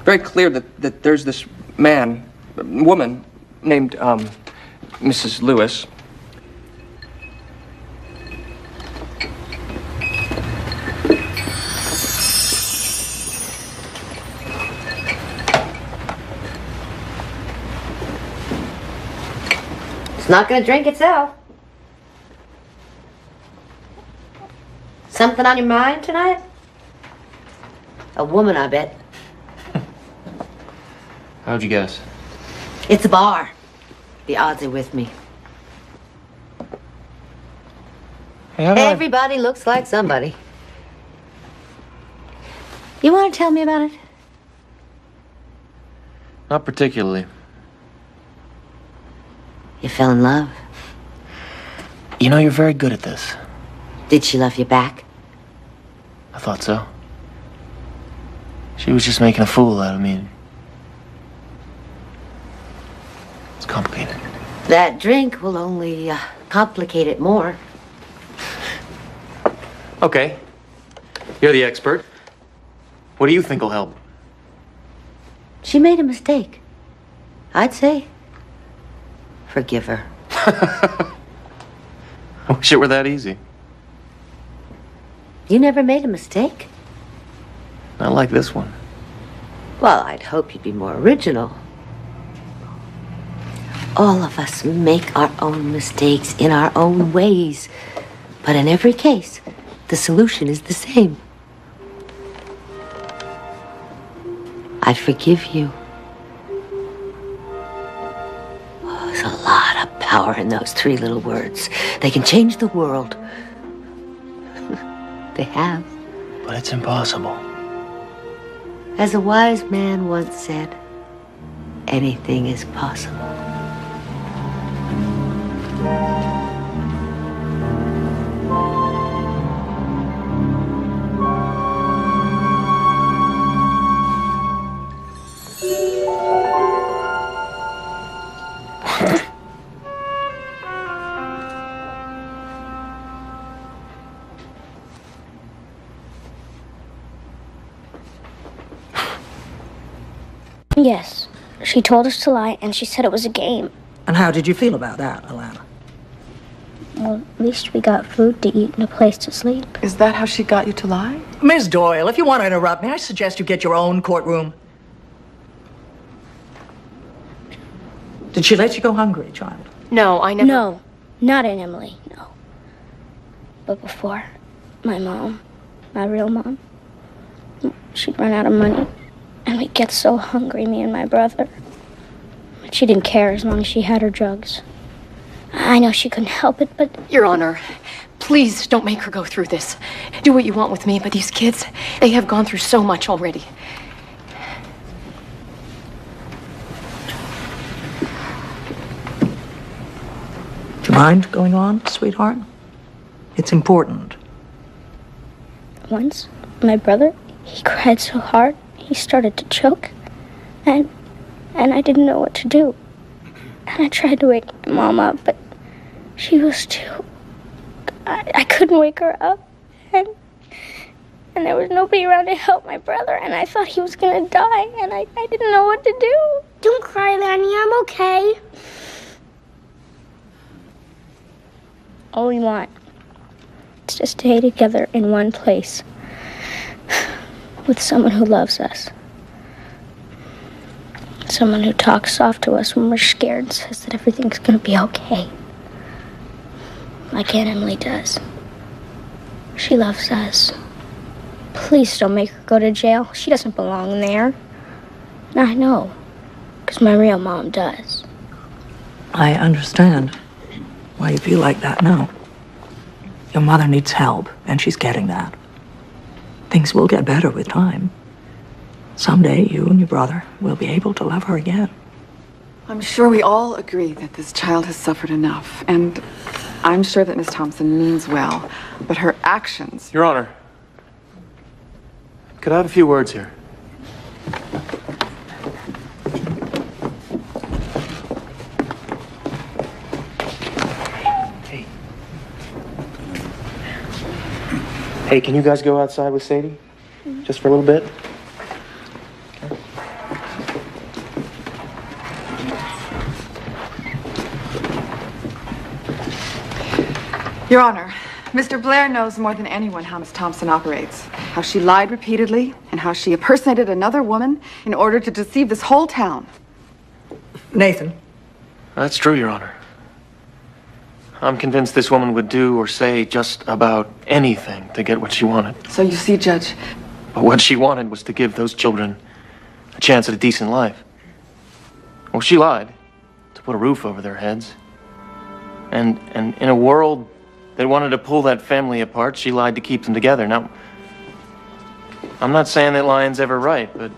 very clear that there's this woman named, Mrs. Lewis. It's not going to drink itself. Something on your mind tonight? A woman, I bet. How'd you guess? It's a bar. The odds are with me. Hey, everybody looks like somebody. You want to tell me about it? Not particularly. You fell in love. You know, you're very good at this. Did she love you back? I thought so. She was just making a fool out of me. It's complicated. That drink will only complicate it more. Okay. You're the expert. What do you think will help? She made a mistake. I'd say forgive her. I wish it were that easy. You never made a mistake? Not like this one. Well, I'd hope you'd be more original. All of us make our own mistakes in our own ways. But in every case, the solution is the same. I forgive you. Oh, there's a lot of power in those 3 little words. They can change the world. They have. But it's impossible. As a wise man once said, anything is possible. Yes. She told us to lie, and she said it was a game. And how did you feel about that, Alana? Well, at least we got food to eat and a place to sleep. Is that how she got you to lie? Miss Doyle, if you want to interrupt me, I suggest you get your own courtroom. Did she let you go hungry, child? No, I never... No, not in Emily, no. But before, my mom, my real mom, she'd run out of money. And we'd get so hungry, me and my brother. But she didn't care as long as she had her drugs. I know she couldn't help it, but... Your Honor, please don't make her go through this. Do what you want with me, but these kids, they have gone through so much already. Do you mind going on, sweetheart? It's important. Once, my brother, he cried so hard, he started to choke. And I didn't know what to do. And I tried to wake my mom up, but she was too... I couldn't wake her up. And there was nobody around to help my brother, and I thought he was gonna die, and I didn't know what to do. Don't cry, Lanny, I'm okay. All we want is to stay together in one place with someone who loves us. Someone who talks soft to us when we're scared and says that everything's gonna be okay. Like Aunt Emily does. She loves us. Please don't make her go to jail. She doesn't belong there. I know, because my real mom does. I understand why you feel like that now. Your mother needs help, and she's getting that. Things will get better with time. Someday, you and your brother will be able to love her again. I'm sure we all agree that this child has suffered enough, and I'm sure that Miss Thompson means well, but her actions... Your Honor, could I have a few words here? Hey, can you guys go outside with Sadie? Just for a little bit? Your Honor, Mr. Blair knows more than anyone how Miss Thompson operates. How she lied repeatedly, and how she impersonated another woman in order to deceive this whole town. Nathan. That's true, Your Honor. I'm convinced this woman would do or say just about anything to get what she wanted. So you see, Judge... But what she wanted was to give those children a chance at a decent life. Well, she lied to put a roof over their heads. And in a world that wanted to pull that family apart, she lied to keep them together. Now, I'm not saying that lying's ever right, but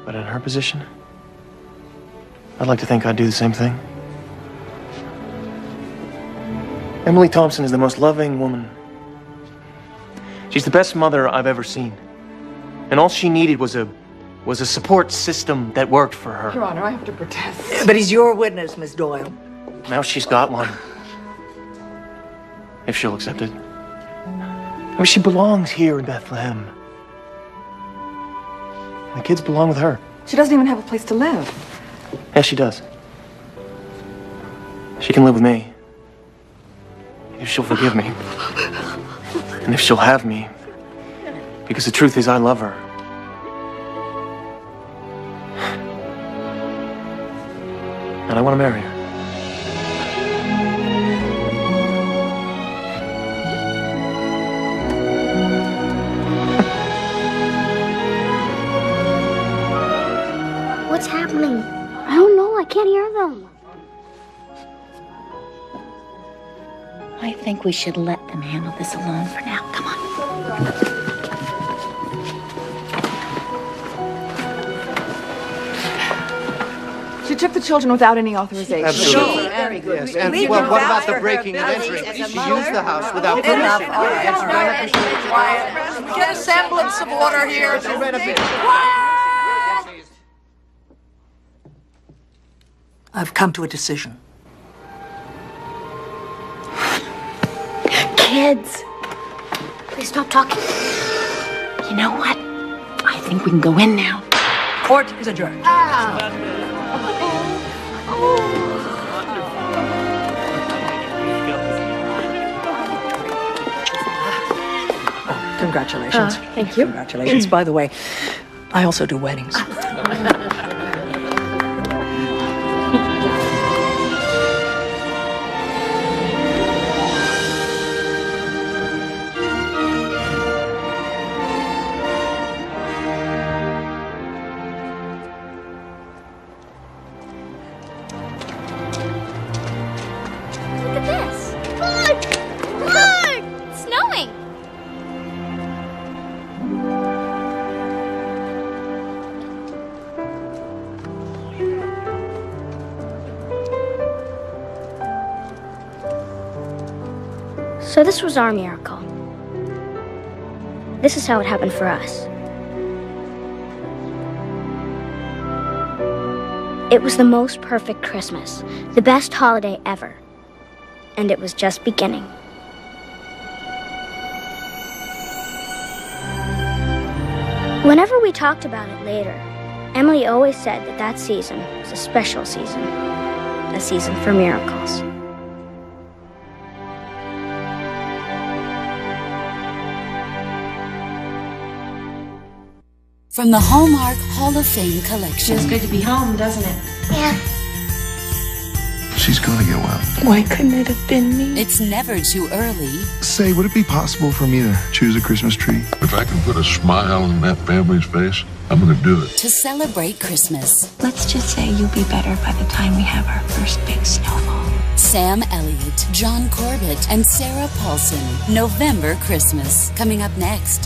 in her position, I'd like to think I'd do the same thing. Emily Thompson is the most loving woman. She's the best mother I've ever seen. And all she needed was a support system that worked for her. Your Honor, I have to protest. But he's your witness, Miss Doyle. Now she's got one. If she'll accept it. I mean, she belongs here in Bethlehem. The kids belong with her. She doesn't even have a place to live. Yes, she does. She can live with me. If she'll forgive me. And if she'll have me. Because the truth is, I love her. And I want to marry her. What's happening? I don't know. I can't hear them. I think we should let them handle this alone for now. Come on. She took the children without any authorization. Absolutely. Very good. Yes, and well, what about the breaking and entering? She used the house without permission. Get a semblance of order here. I've come to a decision. Kids, Please stop talking. you know what? I think we can go in now. Court is adjourned. Congratulations. Thank you. Congratulations. By the way, I also do weddings. Look at this. Look! Look! It's snowing. So this was our miracle. This is how it happened for us. It was the most perfect Christmas, the best holiday ever. And it was just beginning. Whenever we talked about it later, Emily always said that that season was a special season, a season for miracles. From the Hallmark Hall of Fame collection. Feels good to be home, doesn't it? Yeah. She's gonna get well. Why couldn't it have been me? It's never too early Say, would it be possible for me to choose a Christmas tree? If I can put a smile on that family's face, I'm gonna do it. to celebrate Christmas. Let's just say you'll be better by the time we have our first big snowball. Sam Elliott, John Corbett, and Sarah Paulson. November Christmas. Coming up next.